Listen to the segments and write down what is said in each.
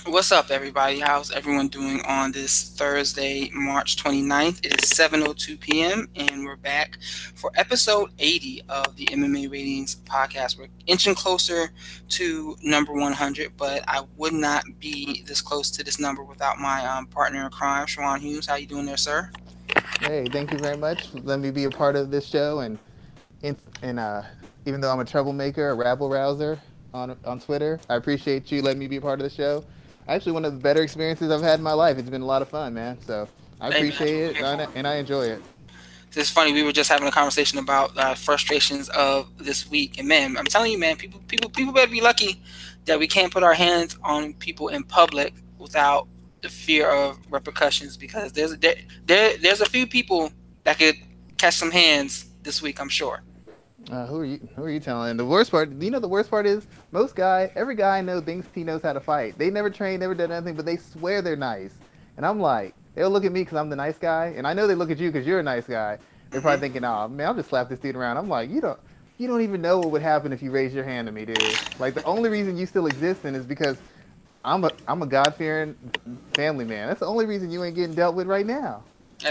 What's up, everybody? How's everyone doing on this Thursday, March 29th? It is 7:02 p.m., and we're back for episode 80 of the MMA Ratings podcast. We're inching closer to number 100, but I would not be this close to this number without my partner in crime, Schwan Hughes. How you doing there, sir? Hey, thank you very much for letting me be a part of this show. And, and even though I'm a troublemaker, a rabble rouser on Twitter, I appreciate you letting me be a part of the show. Actually, one of the better experiences I've had in my life. It's been a lot of fun, man. So I Hey, man, that's what appreciate we're it here for. and I enjoy it. It's funny. We were just having a conversation about frustrations of this week, and man, I'm telling you, man, people better be lucky that we can't put our hands on people in public without the fear of repercussions. Because there's a few people that could catch some hands this week, I'm sure. Who are you? Who are you telling? The worst part, the worst part is every guy I know thinks he knows how to fight. They never trained, never done anything, but they swear they're nice. And I'm like, they'll look at me because I'm the nice guy, and I know they look at you because you're a nice guy. They're probably Hmm. thinking, oh man, I'll just slap this dude around. I'm like, you don't even know what would happen if you raised your hand to me, dude. Like the only reason you still existing is because I'm a God fearing family man. That's the only reason you ain't getting dealt with right now.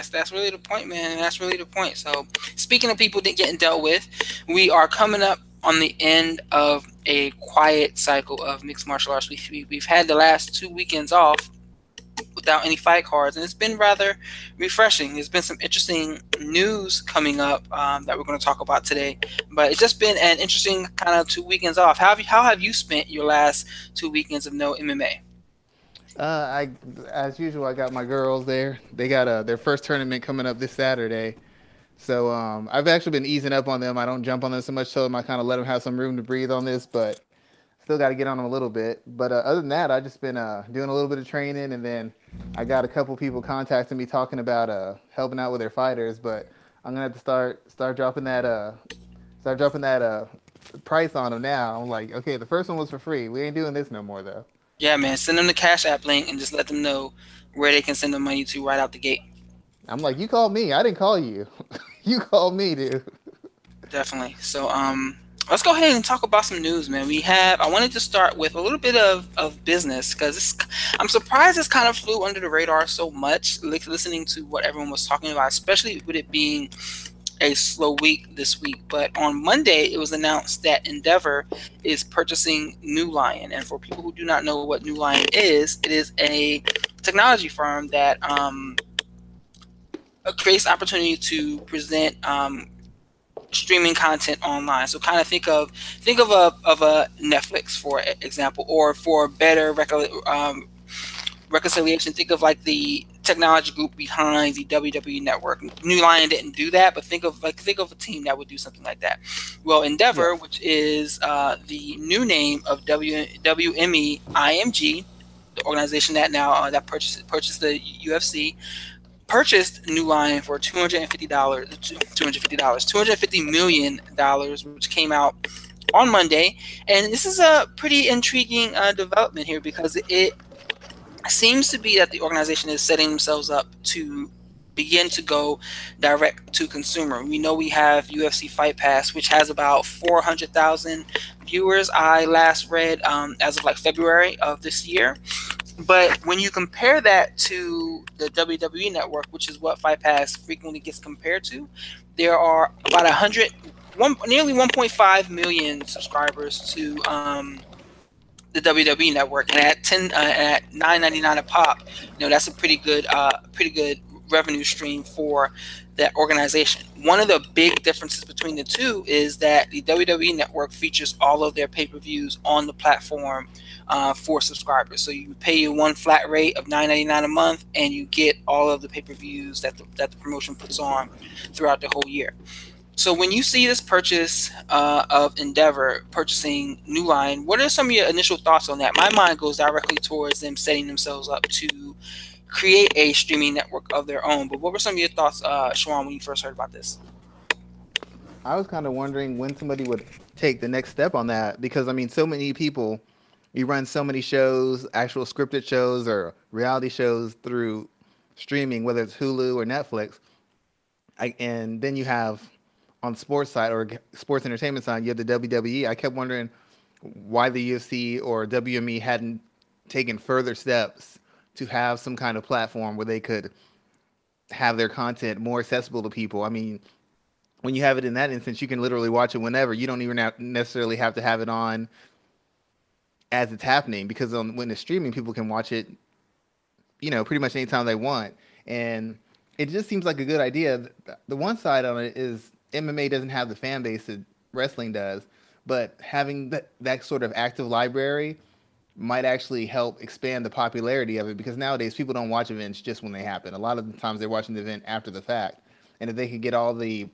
That's really the point, man. That's really the point. So, speaking of people that getting dealt with, we are coming up on the end of a quiet cycle of mixed martial arts. We've had the last 2 weekends off without any fight cards, and it's been rather refreshing. There's been some interesting news coming up that we're going to talk about today, but it's just been an interesting kind of 2 weekends off. How have you spent your last 2 weekends of no MMA? As usual, I got my girls there. They got their first tournament coming up this Saturday. So I've actually been easing up on them. I don't jump on them so much, so I kind of let them have some room to breathe on this, but still got to get on them a little bit. But other than that, I just been doing a little bit of training, and then I got a couple people contacting me talking about helping out with their fighters. But I'm gonna have to start dropping that price on them now. I'm like, okay, the first one was for free. We ain't doing this no more though. Yeah, man, send them the Cash App link and just let them know where they can send the money to right out the gate. I'm like, you called me. I didn't call you. You called me, dude. Definitely. So, let's go ahead and talk about some news, man. I wanted to start with a little bit of business because I'm surprised this kind of flew under the radar so much, listening to what everyone was talking about, especially with it being a slow week this week. But on Monday, it was announced that Endeavor is purchasing New Lion. And for people who do not know what New Lion is, it is a technology firm that creates opportunity to present streaming content online. So kind of think of a Netflix for example, or for better reconciliation, think of like the technology group behind the WWE network. New Lion didn't do that, but think of a team that would do something like that. Well, Endeavor, Yes. which is the new name of WME IMG, the organization that now that purchased the UFC, purchased New Lion for $250 million, which came out on Monday. And this is a pretty intriguing development here because it seems to be that the organization is setting themselves up to begin to go direct to consumer. We know we have UFC Fight Pass, which has about 400,000 viewers. I last read as of like February of this year. But when you compare that to the WWE network, which is what Fight Pass frequently gets compared to, there are about nearly 1.5 million subscribers to the WWE network, and at 9.99 a pop, that's a pretty good revenue stream for that organization. One of the big differences between the two is that the WWE network features all of their pay-per-views on the platform for subscribers. So you pay your one flat rate of 9.99 a month, and you get all of the pay-per-views that the promotion puts on throughout the whole year. So when you see this purchase of Endeavor purchasing New Line, what are some of your initial thoughts on that? My mind goes directly towards them setting themselves up to create a streaming network of their own. But what were some of your thoughts, Shawan, when you first heard about this? I was kind of wondering when somebody would take the next step on that because I mean, so many people, you run so many shows, actual scripted shows or reality shows through streaming, whether it's Hulu or Netflix. And then you have on the sports side or sports entertainment side, you have the WWE. I kept wondering why the UFC or WME hadn't taken further steps to have some kind of platform where they could have their content more accessible to people. I mean, when you have it in that instance, you can literally watch it whenever. You don't even necessarily have to have it on as it's happening, because when it's streaming, people can watch it, pretty much anytime they want. And it just seems like a good idea. The one side on it is MMA doesn't have the fan base that wrestling does, but having that sort of active library might actually help expand the popularity of it, because nowadays people don't watch events just when they happen. A lot of the times they're watching the event after the fact. And if they could get all the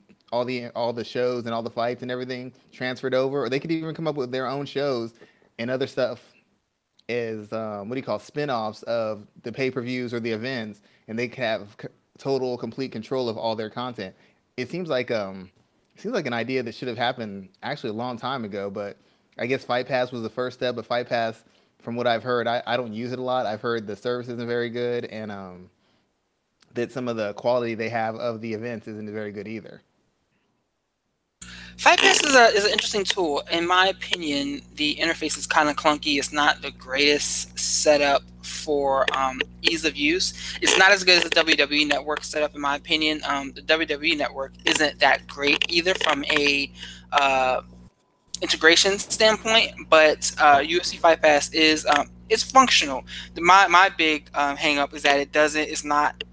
shows and all the fights and everything transferred over, or they could even come up with their own shows and other stuff is spin-offs of the pay-per-views or the events, and they could have total complete control of all their content. It seems like an idea that should have happened actually a long time ago, but I guess Fight Pass was the first step. But Fight Pass, from what I've heard, I don't use it a lot. I've heard the service isn't very good, and that some of the quality they have of the events isn't very good either. Fight Pass is an interesting tool. In my opinion, the interface is kind of clunky. It's not the greatest setup for ease of use. It's not as good as the WWE Network setup, in my opinion. The WWE Network isn't that great either from a integration standpoint, but UFC Fight Pass is it's functional. My big hang up is that it's not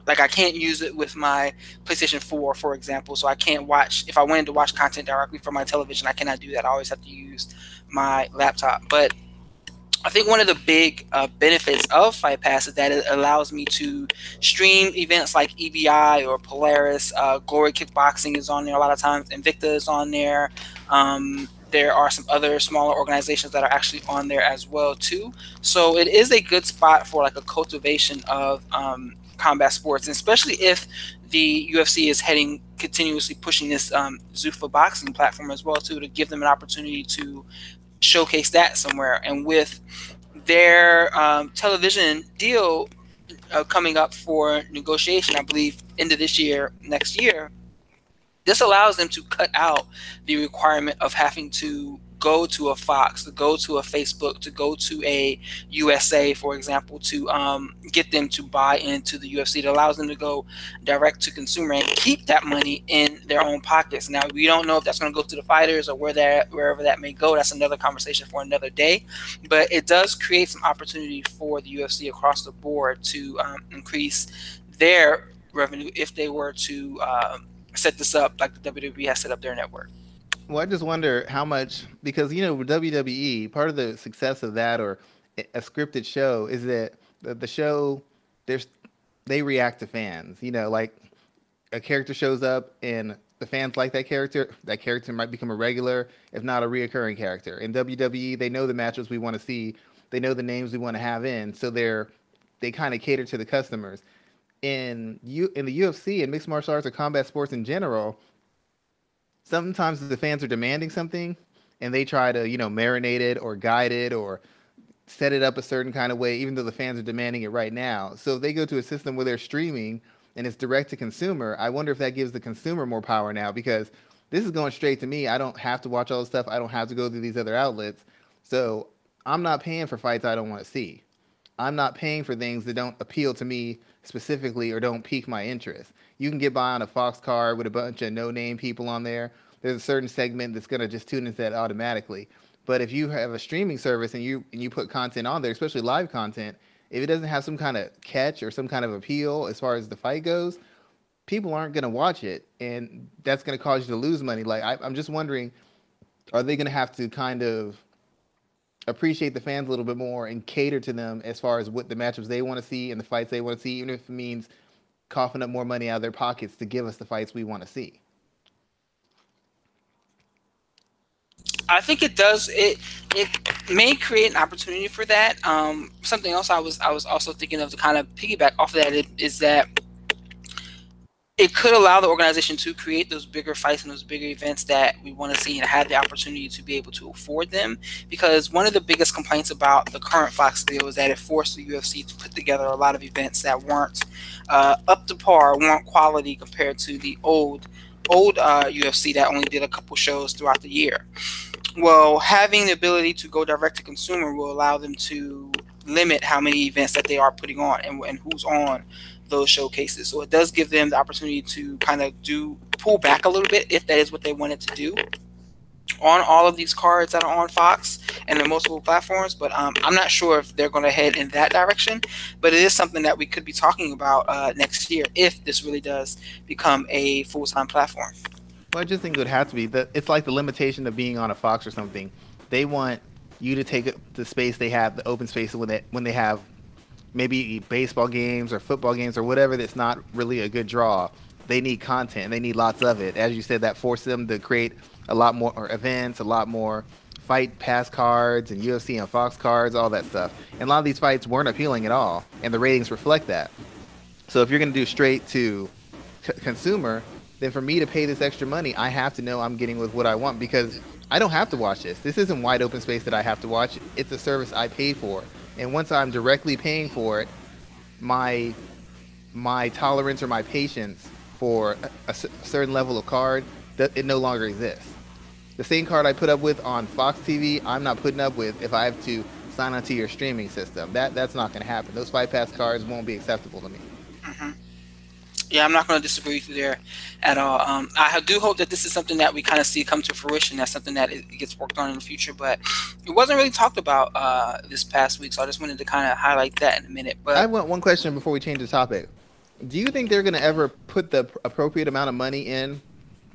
like I can't use it with my PlayStation 4, for example. So I can't watch, if I wanted to watch content directly from my television, I cannot do that. I always have to use my laptop. But I think one of the big benefits of Fight Pass is that it allows me to stream events like EBI or Polaris. Glory Kickboxing is on there a lot of times. Invicta is on there. There are some other smaller organizations that are actually on there as well too. So it is a good spot for like a cultivation of combat sports, and especially if the UFC is continuously pushing this Zuffa boxing platform as well too, to give them an opportunity to showcase that somewhere. And with their television deal coming up for negotiation, I believe end of this year, next year, this allows them to cut out the requirement of having to go to a Fox, to go to a Facebook, to go to a USA, for example, to get them to buy into the UFC. It allows them to go direct to consumer and keep that money in their own pockets. Now, we don't know if that's going to go to the fighters or wherever that may go. That's another conversation for another day. But it does create some opportunity for the UFC across the board to increase their revenue if they were to set this up like the WWE has set up their network. Well, I just wonder how much, because with WWE, part of the success of that, or a scripted show, is that the show, they react to fans. Like a character shows up and the fans like that character might become a regular, if not a reoccurring character. In WWE, they know the matches we want to see, they know the names we want to have in, so they kind of cater to the customers. In the UFC and mixed martial arts or combat sports in general, sometimes the fans are demanding something and they try to, marinate it or guide it or set it up a certain kind of way, even though the fans are demanding it right now. So if they go to a system where they're streaming and it's direct to consumer, I wonder if that gives the consumer more power now, because this is going straight to me. I don't have to watch all this stuff. I don't have to go through these other outlets. So I'm not paying for fights I don't want to see. I'm not paying for things that don't appeal to me specifically or don't pique my interest. You can get by on a Fox card with a bunch of no-name people on there. There's a certain segment that's going to just tune into that automatically. But if you have a streaming service and you put content on there, especially live content, if it doesn't have some kind of catch or some kind of appeal as far as the fight goes, people aren't going to watch it, and that's going to cause you to lose money. Like I'm just wondering, are they going to have to kind of appreciate the fans a little bit more and cater to them as far as what the matchups they want to see and the fights they want to see, even if it means coughing up more money out of their pockets to give us the fights we want to see? I think it does. It may create an opportunity for that. Something else I was also thinking of to kind of piggyback off of that is that it could allow the organization to create those bigger fights and those bigger events that we want to see and have the opportunity to be able to afford them. Because one of the biggest complaints about the current Fox deal is that it forced the UFC to put together a lot of events that weren't up to par, weren't quality compared to the old UFC that only did a couple shows throughout the year. Well, having the ability to go direct to consumer will allow them to limit how many events that they are putting on and who's on those showcases. So it does give them the opportunity to kind of pull back a little bit if that is what they wanted to do on all of these cards that are on Fox and the multiple platforms. But I'm not sure if they're going to head in that direction. But it is something that we could be talking about next year if this really does become a full-time platform. Well, I just think it would have to be. It's like the limitation of being on a Fox or something. They want you to take the space they have, the open space when they have maybe baseball games or football games or whatever that's not really a good draw. They need content and they need lots of it. As you said, that forced them to create a lot more events, a lot more fight pass cards and UFC and Fox cards, all that stuff. And a lot of these fights weren't appealing at all, and the ratings reflect that. So if you're going to do straight to consumer, then for me to pay this extra money, I have to know I'm getting with what I want, because I don't have to watch this. This isn't wide open space that I have to watch. It's a service I paid for. And once I'm directly paying for it, my tolerance or my patience for a certain level of card, it no longer exists. The same card I put up with on Fox TV, I'm not putting up with if I have to sign onto your streaming system. That's not going to happen. Those Fight Pass cards won't be acceptable to me. Mm-hmm. Yeah, I'm not going to disagree with you there at all. I do hope that this is something that we kind of see come to fruition. That's something that it gets worked on in the future, but it wasn't really talked about this past week, so I just wanted to kind of highlight that in a minute. But I want one question before we change the topic. Do you think they're going to ever put the appropriate amount of money in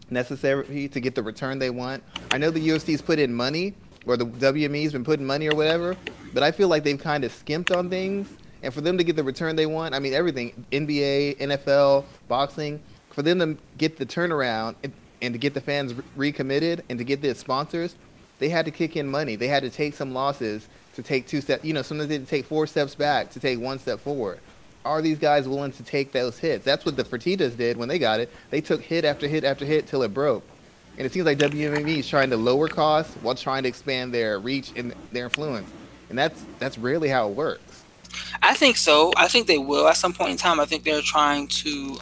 necessary to get the return they want? I know the UFC's put in money, or the WME's been putting money or whatever, but I feel like they've kind of skimped on things. And for them to get the return they want, I mean, everything, NBA, NFL, boxing, for them to get the turnaround and to get the fans recommitted and to get the sponsors, they had to kick in money. They had to take some losses to take 2 steps. Sometimes they had to take 4 steps back to take 1 step forward. Are these guys willing to take those hits? That's what the Fertittas did when they got it. They took hit after hit after hit till it broke. And it seems like WME is trying to lower costs while trying to expand their reach and their influence. And that's rarely how it works. I think so. I think they will at some point in time. I think they're trying to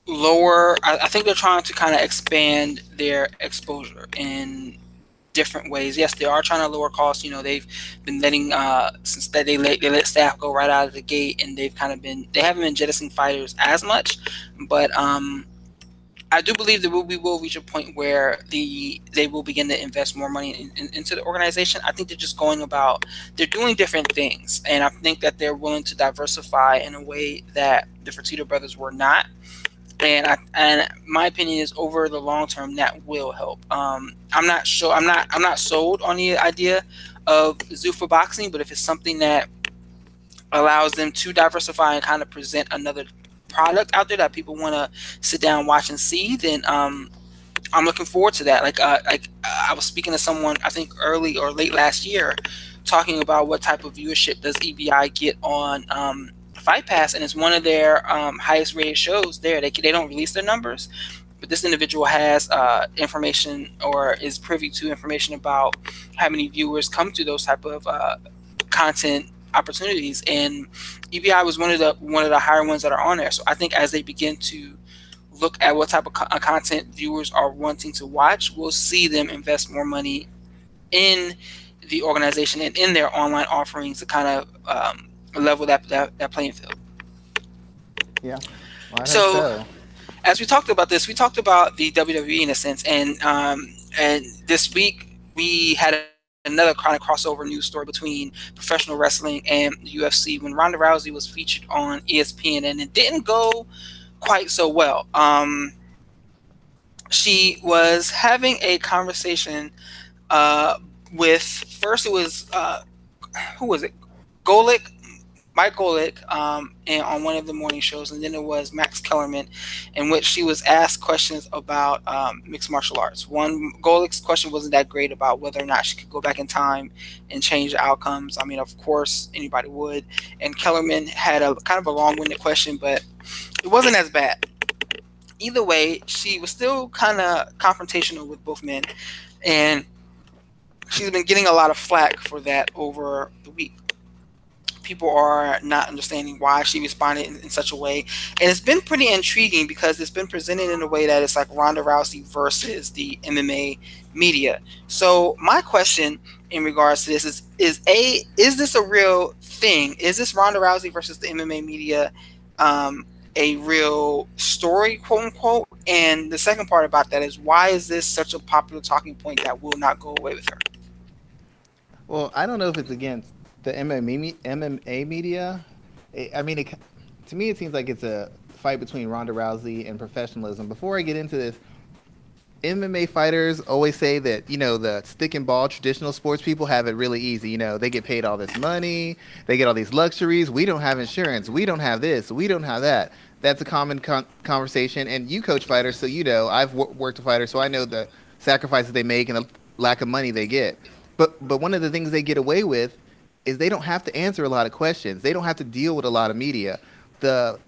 lower. I think they're trying to kind of expand their exposure in different ways. Yes, they are trying to lower costs. They've been letting since that they let staff go right out of the gate, and they haven't been jettisoning fighters as much. But I do believe that we will reach a point where they will begin to invest more money into the organization. I think they're just they're doing different things, and I think that they're willing to diversify in a way that the Fertitta brothers were not. And my opinion is, over the long term, that will help. I'm not sure. I'm not sold on the idea of Zuffa boxing, but if it's something that allows them to diversify and kind of present another product out there that people want to sit down, watch, and see, then I'm looking forward to that. Like I was speaking to someone, I think early or late last year, talking about what type of viewership does EBI get on Fight Pass, and it's one of their highest rated shows there. They don't release their numbers, but this individual has information, or is privy to information about how many viewers come to those type of content opportunities, and EBI was one of the higher ones that are on there. So I think as they begin to look at what type of content viewers are wanting to watch, we'll see them invest more money in the organization and in their online offerings to kind of level that playing field. Yeah. Well, so as we talked about this, we talked about the WWE in a sense, and this week we had another kind of crossover news story between professional wrestling and the UFC when Ronda Rousey was featured on ESPN, and it didn't go quite so well. She was having a conversation with, first it was who was it? Mike Golick, and on one of the morning shows, and then it was Max Kellerman, in which she was asked questions about mixed martial arts. Golick's question wasn't that great about whether or not she could go back in time and change the outcomes. I mean, of course, anybody would. And Kellerman had a kind of a long-winded question, but it wasn't as bad. Either way, she was still kind of confrontational with both men, and she's been getting a lot of flack for that over the week. people are not understanding why she responded in such a way. And it's been pretty intriguing because it's been presented in a way that it's like Ronda Rousey versus the MMA media. So my question in regards to this is this a real thing? Is this Ronda Rousey versus the MMA media a real story, quote unquote? And the second part about that is, why is this such a popular talking point that will not go away with her? Well, I don't know if it's against the MMA media. I mean, to me, it seems like it's a fight between Ronda Rousey and professionalism. Before I get into this, MMA fighters always say that, the stick and ball traditional sports people have it really easy. They get paid all this money, they get all these luxuries. We don't have insurance. We don't have this. We don't have that. That's a common conversation. And you coach fighters, so I've worked a fighter, so I know the sacrifices they make and the lack of money they get. But one of the things they get away with is they don't have to answer a lot of questions. They don't have to deal with a lot of media. The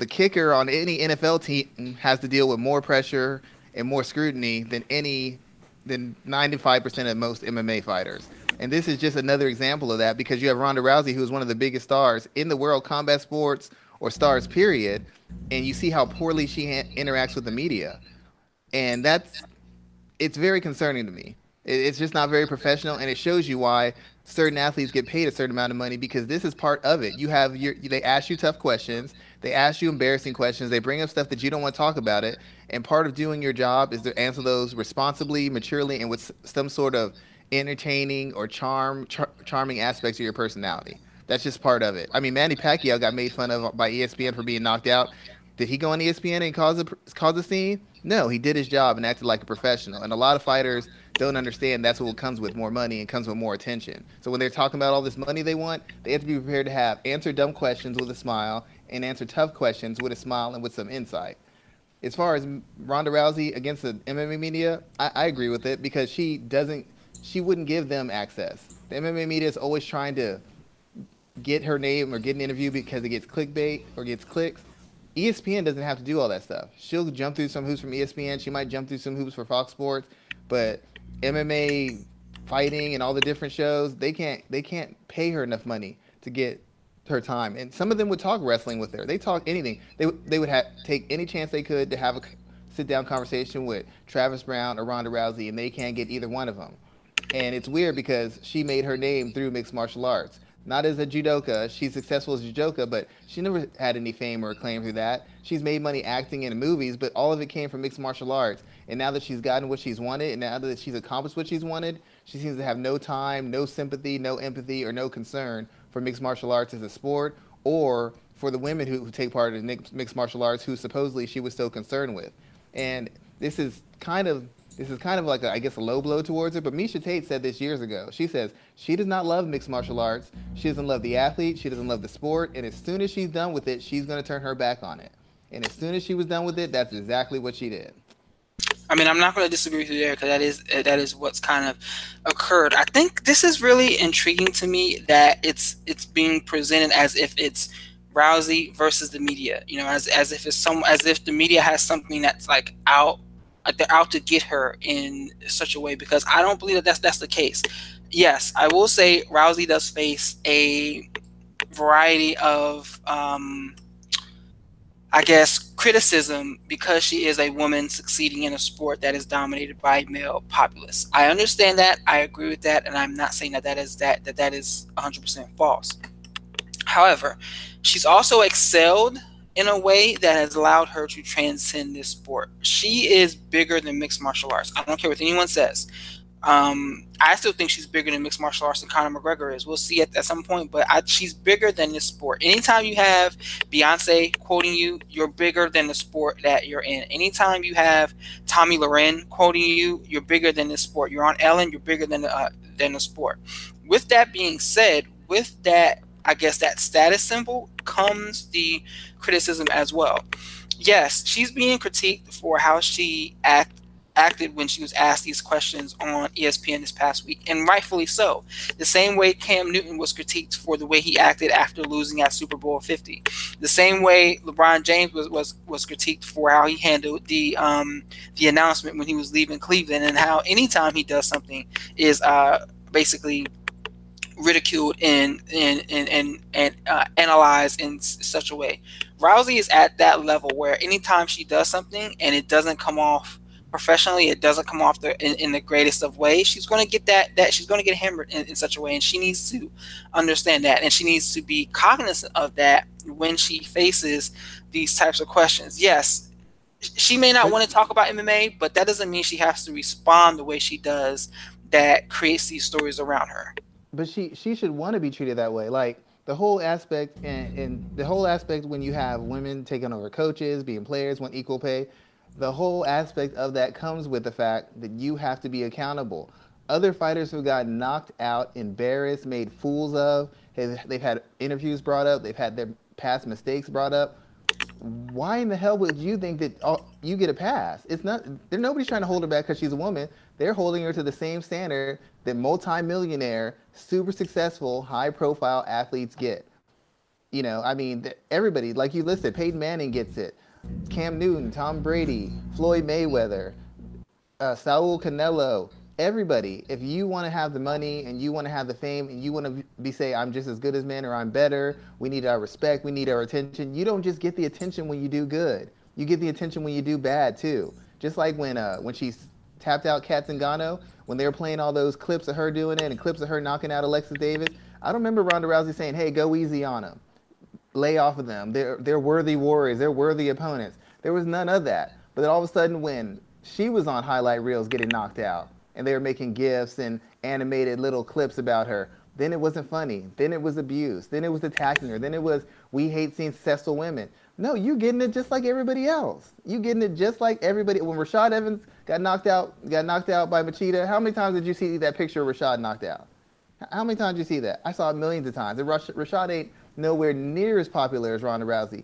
kicker on any NFL team has to deal with more pressure and more scrutiny than 95% of most MMA fighters. And this is just another example of that, because you have Ronda Rousey, who is one of the biggest stars in the world, combat sports or stars, period. And you see how poorly she interacts with the media. And it's very concerning to me. It's just not very professional, and it shows you why certain athletes get paid a certain amount of money, because this is part of it. They ask you tough questions, they ask you embarrassing questions, they bring up stuff that you don't want to talk about it, and part of doing your job is to answer those responsibly, maturely, and with some sort of entertaining or charming aspects of your personality. That's just part of it. I mean, Manny Pacquiao got made fun of by ESPN for being knocked out. Did he go on ESPN and cause a scene? No, he did his job and acted like a professional. And a lot of fighters don't understand that's what comes with more money and comes with more attention. So when they're talking about all this money they want, they have to be prepared to answer dumb questions with a smile and answer tough questions with a smile and with some insight. As far as Ronda Rousey against the MMA media, I agree with it, because she wouldn't give them access. The MMA media is always trying to get her name or get an interview because it gets clickbait or gets clicks. ESPN doesn't have to do all that stuff. She'll jump through some hoops from ESPN. She might jump through some hoops for Fox Sports, but MMA fighting and all the different shows, they can't pay her enough money to get her time. And some of them would talk wrestling with her. They talk anything. They would take any chance they could to have a sit-down conversation with Travis Brown or Ronda Rousey, and they can't get either one of them. And it's weird because she made her name through mixed martial arts. Not as a judoka. She's successful as a judoka, but she never had any fame or acclaim through that. She's made money acting in movies, but all of it came from mixed martial arts. And now that she's gotten what she's wanted, and now that she's accomplished what she's wanted, she seems to have no time, no sympathy, no empathy, or no concern for mixed martial arts as a sport, or for the women who take part in mixed martial arts, who supposedly she was so concerned with. And this is kind of like, I guess, a low blow towards her. But Misha Tate said this years ago. She says she does not love mixed martial arts. She doesn't love the athlete. She doesn't love the sport. And as soon as she's done with it, she's going to turn her back on it. And as soon as she was done with it, that's exactly what she did. I mean, I'm not going to disagree with you there, because that is what's kind of occurred. I think this is really intriguing to me, that it's being presented as if it's Rousey versus the media. As if the media has something that's like they're out to get her in such a way, because I don't believe that that's the case. Yes, I will say Rousey does face a variety of criticism, because she is a woman succeeding in a sport that is dominated by male populace. I understand that. I agree with that, and I'm not saying that is 100% false. However, she's also excelled in a way that has allowed her to transcend this sport. She is bigger than mixed martial arts. I don't care what anyone says. I still think she's bigger than mixed martial arts than Conor McGregor is. We'll see at some point, but she's bigger than this sport. Anytime you have Beyonce quoting you, you're bigger than the sport that you're in. Anytime you have Tommy Loren quoting you, you're bigger than this sport. You're on Ellen, you're bigger than the sport. With that being said, with that, I guess, that status symbol comes the criticism as well. Yes, she's being critiqued for how she acted when she was asked these questions on ESPN this past week, and rightfully so. The same way Cam Newton was critiqued for the way he acted after losing at Super Bowl 50. The same way LeBron James was critiqued for how he handled the announcement when he was leaving Cleveland, and how anytime he does something is basically ridiculed and analyzed in such a way. Rousey is at that level where anytime she does something and it doesn't come off professionally, it doesn't come off in the greatest of ways, she's going to get that she's going to get hammered in such a way, and she needs to understand that, and she needs to be cognizant of that when she faces these types of questions. Yes, she may not want to talk about MMA, but that doesn't mean she has to respond the way she does that creates these stories around her. But she should want to be treated that way. Like the whole aspect and the whole aspect when you have women taking over coaches, being players, want equal pay, the whole aspect of that comes with the fact that you have to be accountable. Other fighters who got knocked out, embarrassed, made fools of, they've had interviews brought up, they've had their past mistakes brought up. Why in the hell would you think that you get a pass? It's not. Nobody's trying to hold her back because she's a woman. They're holding her to the same standard that multi-millionaire, super successful, high-profile athletes get. You know, I mean, everybody, like you listed, Peyton Manning gets it. Cam Newton, Tom Brady, Floyd Mayweather, Saul Canelo, everybody. If you want to have the money and you want to have the fame and you want to be say, I'm just as good as men or I'm better, we need our respect, we need our attention. You don't just get the attention when you do good. You get the attention when you do bad too. Just like when she tapped out Kat Zingano, when they were playing all those clips of her doing it and clips of her knocking out Alexis Davis. I don't remember Ronda Rousey saying, hey, go easy on them. Lay off of them. They're worthy warriors. They're worthy opponents. There was none of that. But then all of a sudden when she was on highlight reels getting knocked out and they were making GIFs and animated little clips about her, then it wasn't funny. Then it was abuse. Then it was attacking her. Then it was, we hate seeing successful women. No, you getting it just like everybody else. You getting it just like everybody. When Rashad Evans got knocked out by Machida, how many times did you see that picture of Rashad knocked out? How many times did you see that? I saw it millions of times. And Rashad ain't nowhere near as popular as Ronda Rousey.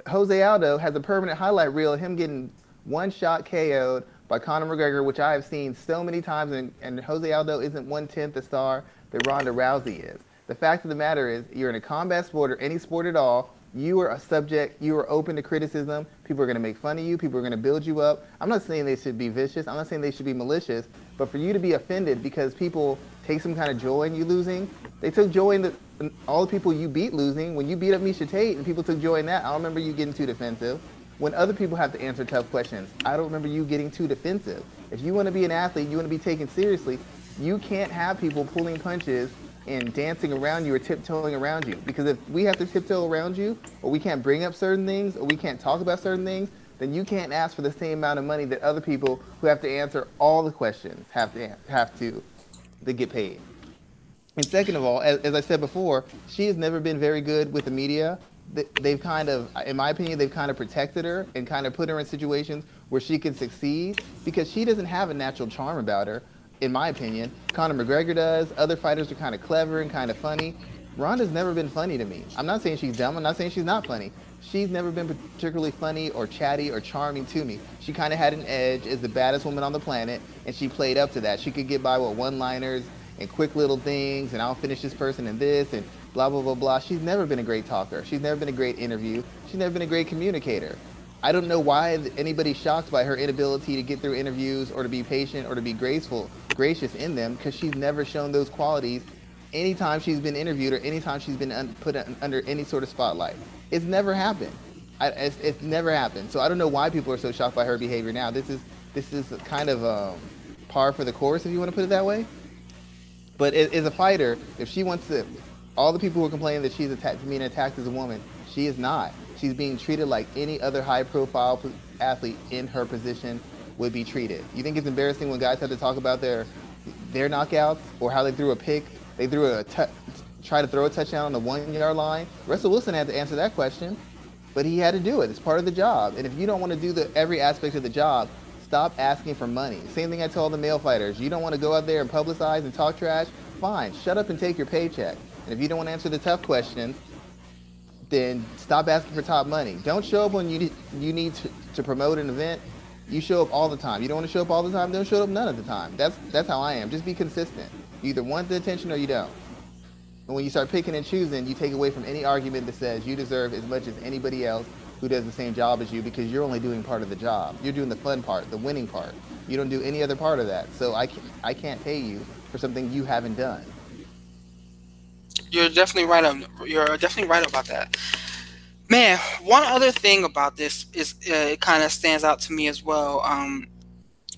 Jose Aldo has a permanent highlight reel of him getting one shot KO'd by Conor McGregor, which I have seen so many times, and Jose Aldo isn't 1/10 the star that Ronda Rousey is. The fact of the matter is, you're in a combat sport or any sport at all, you are a subject, you are open to criticism, people are going to make fun of you, people are going to build you up. I'm not saying they should be vicious, I'm not saying they should be malicious, but for you to be offended because people take some kind of joy in you losing, they took joy in all the people you beat losing. When you beat up Miesha Tate and people took joy in that, I don't remember you getting too defensive. When other people have to answer tough questions, I don't remember you getting too defensive. If you want to be an athlete, you want to be taken seriously, you can't have people pulling punches and dancing around you or tiptoeing around you. Because if we have to tiptoe around you, or we can't bring up certain things, or we can't talk about certain things, then you can't ask for the same amount of money that other people who have to answer all the questions have to get paid. And second of all, as I said before, she has never been very good with the media. They've kind of, in my opinion, they've kind of protected her and kind of put her in situations where she can succeed because she doesn't have a natural charm about her, in my opinion. Conor McGregor does. Other fighters are kind of clever and kind of funny. Ronda's never been funny to me. I'm not saying she's dumb. I'm not saying she's not funny. She's never been particularly funny or chatty or charming to me. She kind of had an edge as the baddest woman on the planet, and she played up to that. She could get by with one-liners and quick little things, and I'll finish this person in this, and blah, blah, blah, blah. She's never been a great talker. She's never been a great interview. She's never been a great communicator. I don't know why anybody's shocked by her inability to get through interviews or to be patient or to be gracious in them, because she's never shown those qualities anytime she's been interviewed or anytime she's been put under any sort of spotlight. It's never happened. It's never happened. So I don't know why people are so shocked by her behavior now. This is kind of par for the course, if you want to put it that way. But as a fighter, if she wants to, all the people who are complaining that she's being attacked as a woman, she is not. She's being treated like any other high-profile athlete in her position would be treated. You think it's embarrassing when guys have to talk about their knockouts or how they threw a pick? They try to throw a touchdown on the 1-yard line. Russell Wilson had to answer that question, but he had to do it. It's part of the job. And if you don't want to do every aspect of the job, stop asking for money. Same thing I tell the male fighters. You don't want to go out there and publicize and talk trash? Fine, shut up and take your paycheck. And if you don't want to answer the tough questions, then stop asking for top money. Don't show up when you need to promote an event. You show up all the time. You don't want to show up all the time, don't show up none of the time. That's how I am. Just be consistent. You either want the attention or you don't. And when you start picking and choosing, you take away from any argument that says you deserve as much as anybody else who does the same job as you, because you're only doing part of the job. You're doing the fun part, the winning part. You don't do any other part of that. So I can't pay you for something you haven't done. You're definitely right. You're definitely right about that. Man, one other thing about this is it kind of stands out to me as well.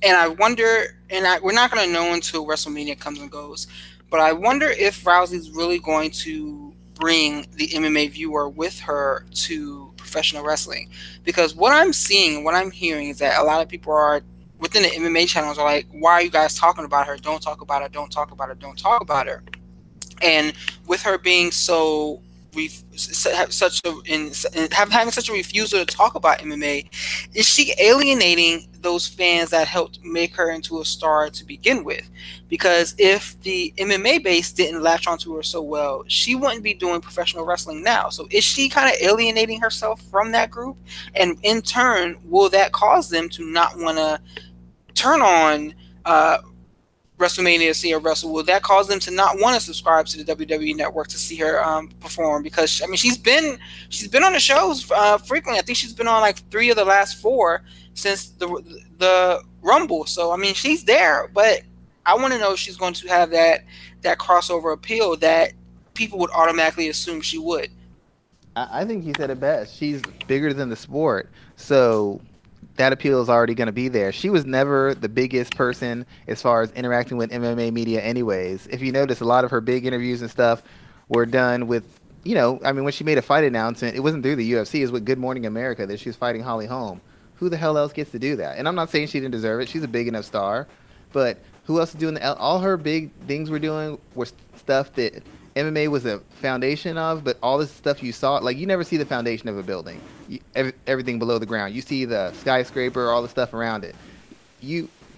And I wonder, we're not going to know until WrestleMania comes and goes, but I wonder if Rousey's really going to bring the MMA viewer with her to professional wrestling. Because what I'm seeing, what I'm hearing is that a lot of people are within the MMA channels are like, why are you guys talking about her? Don't talk about her. Don't talk about her. Don't talk about her. And with her being so have such a having such a refusal to talk about MMA, is she alienating those fans that helped make her into a star to begin with? Because if the MMA base didn't latch onto her so well, she wouldn't be doing professional wrestling now. So is she kind of alienating herself from that group? And in turn, will that cause them to not want to turn on WrestleMania to see her wrestle? Will that cause them to not want to subscribe to the WWE Network to see her perform? Because I mean, she's been on the shows frequently. I think she's been on like 3 of the last 4 since the Rumble. So I mean, she's there. But I want to know if she's going to have that crossover appeal that people would automatically assume she would. I think you said it best. She's bigger than the sport, so that appeal is already going to be there. She was never the biggest person as far as interacting with MMA media, anyways. If you notice, a lot of her big interviews and stuff were done with, I mean, when she made a fight announcement, it wasn't through the UFC, it was with Good Morning America that she was fighting Holly Holm. Who the hell else gets to do that? And I'm not saying she didn't deserve it. She's a big enough star, but who else is doing all her big things were doing were stuff that MMA was a foundation of, but all this stuff you saw, like you never see the foundation of a building, everything below the ground. You see the skyscraper, all the stuff around it.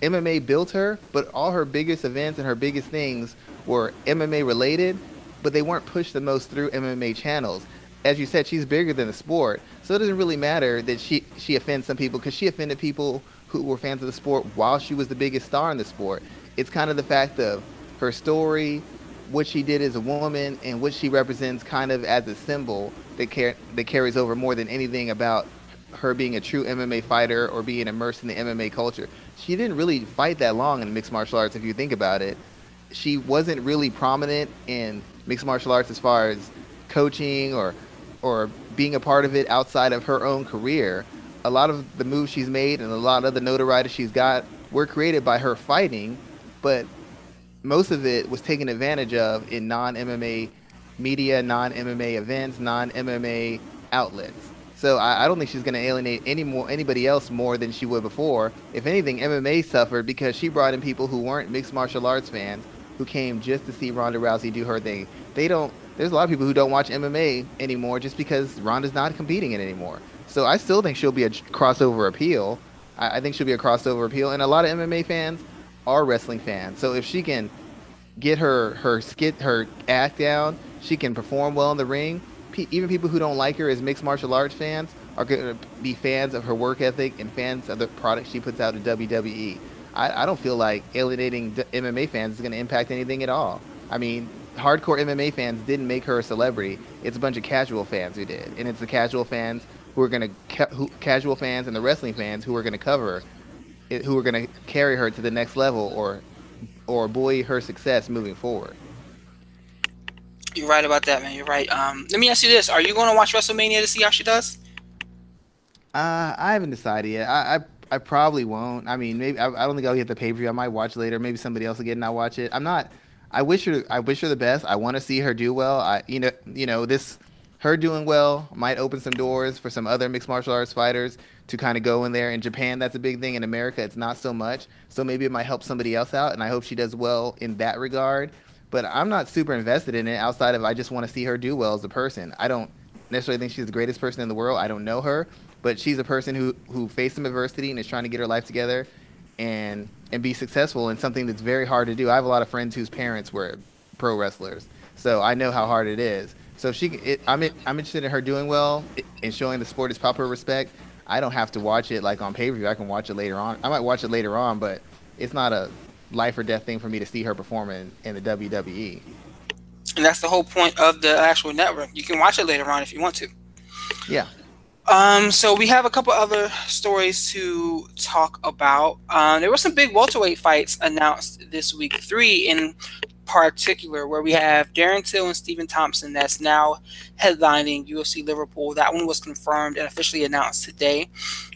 MMA built her, but all her biggest events and her biggest things were MMA related, but they weren't pushed the most through MMA channels. As you said, she's bigger than the sport, so it doesn't really matter that she offends some people, because she offended people who were fans of the sport while she was the biggest star in the sport. It's kind of the fact of her story, what she did as a woman, and what she represents kind of as a symbol that carries over more than anything about her being a true MMA fighter or being immersed in the MMA culture. She didn't really fight that long in mixed martial arts, if you think about it. She wasn't really prominent in mixed martial arts as far as coaching or being a part of it outside of her own career. A lot of the moves she's made and a lot of the notoriety she's got were created by her fighting, but most of it was taken advantage of in non-MMA media, non-MMA events, non-MMA outlets. So I don't think she's going to alienate anybody else more than she would before. If anything, MMA suffered because she brought in people who weren't mixed martial arts fans, who came just to see Ronda Rousey do her thing. There's a lot of people who don't watch MMA anymore just because Ronda's not competing in it anymore. So I still think she'll be a crossover appeal. I think she'll be a crossover appeal, and a lot of MMA fans are wrestling fans. So if she can get her act down, she can perform well in the ring. Even people who don't like her as mixed martial arts fans are going to be fans of her work ethic and fans of the product she puts out to WWE. I don't feel like alienating MMA fans is going to impact anything at all. I mean, hardcore MMA fans didn't make her a celebrity. It's a bunch of casual fans who did, and it's the casual fans who are going to casual fans and the wrestling fans who are going to cover it, who are going to carry her to the next level or buoy her success moving forward. You're right about that, man. You're right. Let me ask you this: are you going to watch WrestleMania to see how she does? I haven't decided yet. I probably won't. I mean, maybe I don't think I'll get the pay-per-view. I might watch later. Maybe somebody else will get it and I'll watch it. I'm not. I wish her the best. I want to see her do well. This her doing well might open some doors for some other mixed martial arts fighters to kind of go in there. In Japan, that's a big thing. In America, it's not so much. So maybe it might help somebody else out, and I hope she does well in that regard. But I'm not super invested in it outside of I just want to see her do well as a person. I don't necessarily think she's the greatest person in the world. I don't know her, but she's a person who faced some adversity and is trying to get her life together and be successful in something that's very hard to do. I have a lot of friends whose parents were pro wrestlers, so I know how hard it is. So I'm interested in her doing well and showing the sport its proper respect. I don't have to watch it like on pay-per-view. I can watch it later on. I might watch it later on, but it's not a life or death thing for me to see her perform in the WWE. And that's the whole point of the actual network. You can watch it later on if you want to. Yeah. So we have a couple other stories to talk about. There were some big welterweight fights announced this week, 3, and particular, where we have Darren Till and Stephen Thompson that's now headlining UFC Liverpool. That one was confirmed and officially announced today.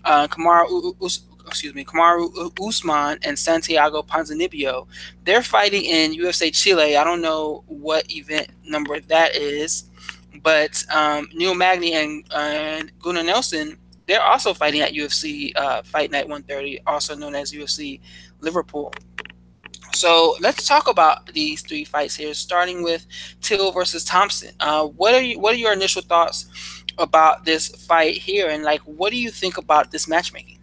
Kamaru Usman and Santiago Ponzinibbio. They're fighting in UFC Chile. I don't know what event number that is, but Neil Magny and Gunnar Nelson, they're also fighting at UFC Fight Night 130, also known as UFC Liverpool. So let's talk about these three fights here, starting with Till versus Thompson. What are your initial thoughts about this fight here, and like, what do you think about this matchmaking?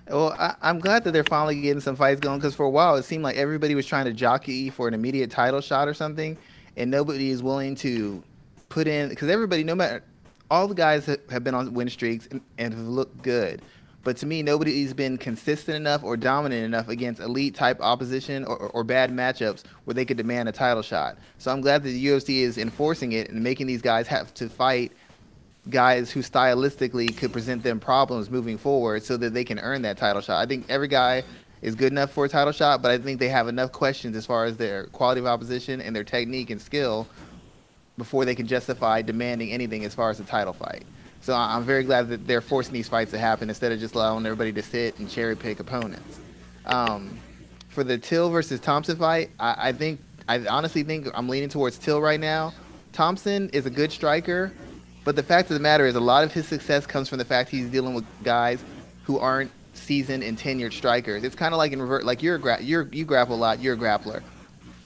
Well, I'm glad that they're finally getting some fights going because for a while it seemed like everybody was trying to jockey for an immediate title shot or something, and nobody is willing to put in because everybody, no matter all the guys have been on win streaks and have looked good, but to me nobody's been consistent enough or dominant enough against elite type opposition or bad matchups where they could demand a title shot. So I'm glad that the UFC is enforcing it and making these guys have to fight guys who stylistically could present them problems moving forward so that they can earn that title shot. I think every guy is good enough for a title shot, but I think they have enough questions as far as their quality of opposition and their technique and skill before they can justify demanding anything as far as a title fight. So I'm very glad that they're forcing these fights to happen instead of just allowing everybody to sit and cherry pick opponents. For the Till versus Thompson fight, I honestly think I'm leaning towards Till right now. Thompson is a good striker, but the fact of the matter is a lot of his success comes from the fact he's dealing with guys who aren't seasoned and tenured strikers. It's kind of like in revert, like you grapple a lot, you're a grappler.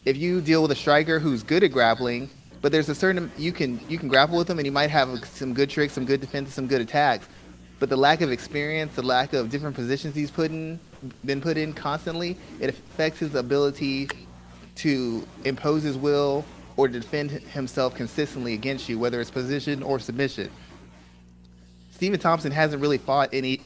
If you deal with a striker who's good at grappling, but there's a certain you can grapple with him and he might have some good tricks, some good defense, some good attacks, but the lack of experience, the lack of different positions he's been put in constantly, it affects his ability to impose his will or defend himself consistently against you, whether it's position or submission. Stephen Thompson hasn't really fought any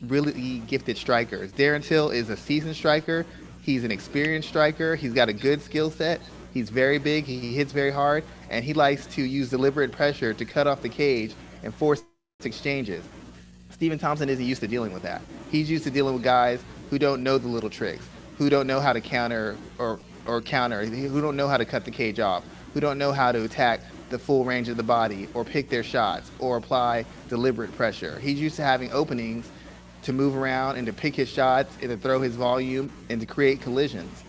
really gifted strikers. Darren Till is a seasoned striker. He's an experienced striker. He's got a good skill set. He's very big. He hits very hard, and he likes to use deliberate pressure to cut off the cage and force exchanges. Stephen Thompson isn't used to dealing with that. He's used to dealing with guys who don't know the little tricks, who don't know how to counter or counter, who don't know how to cut the cage off, who don't know how to attack the full range of the body or pick their shots or apply deliberate pressure. He's used to having openings to move around and to pick his shots and to throw his volume and to create collisions.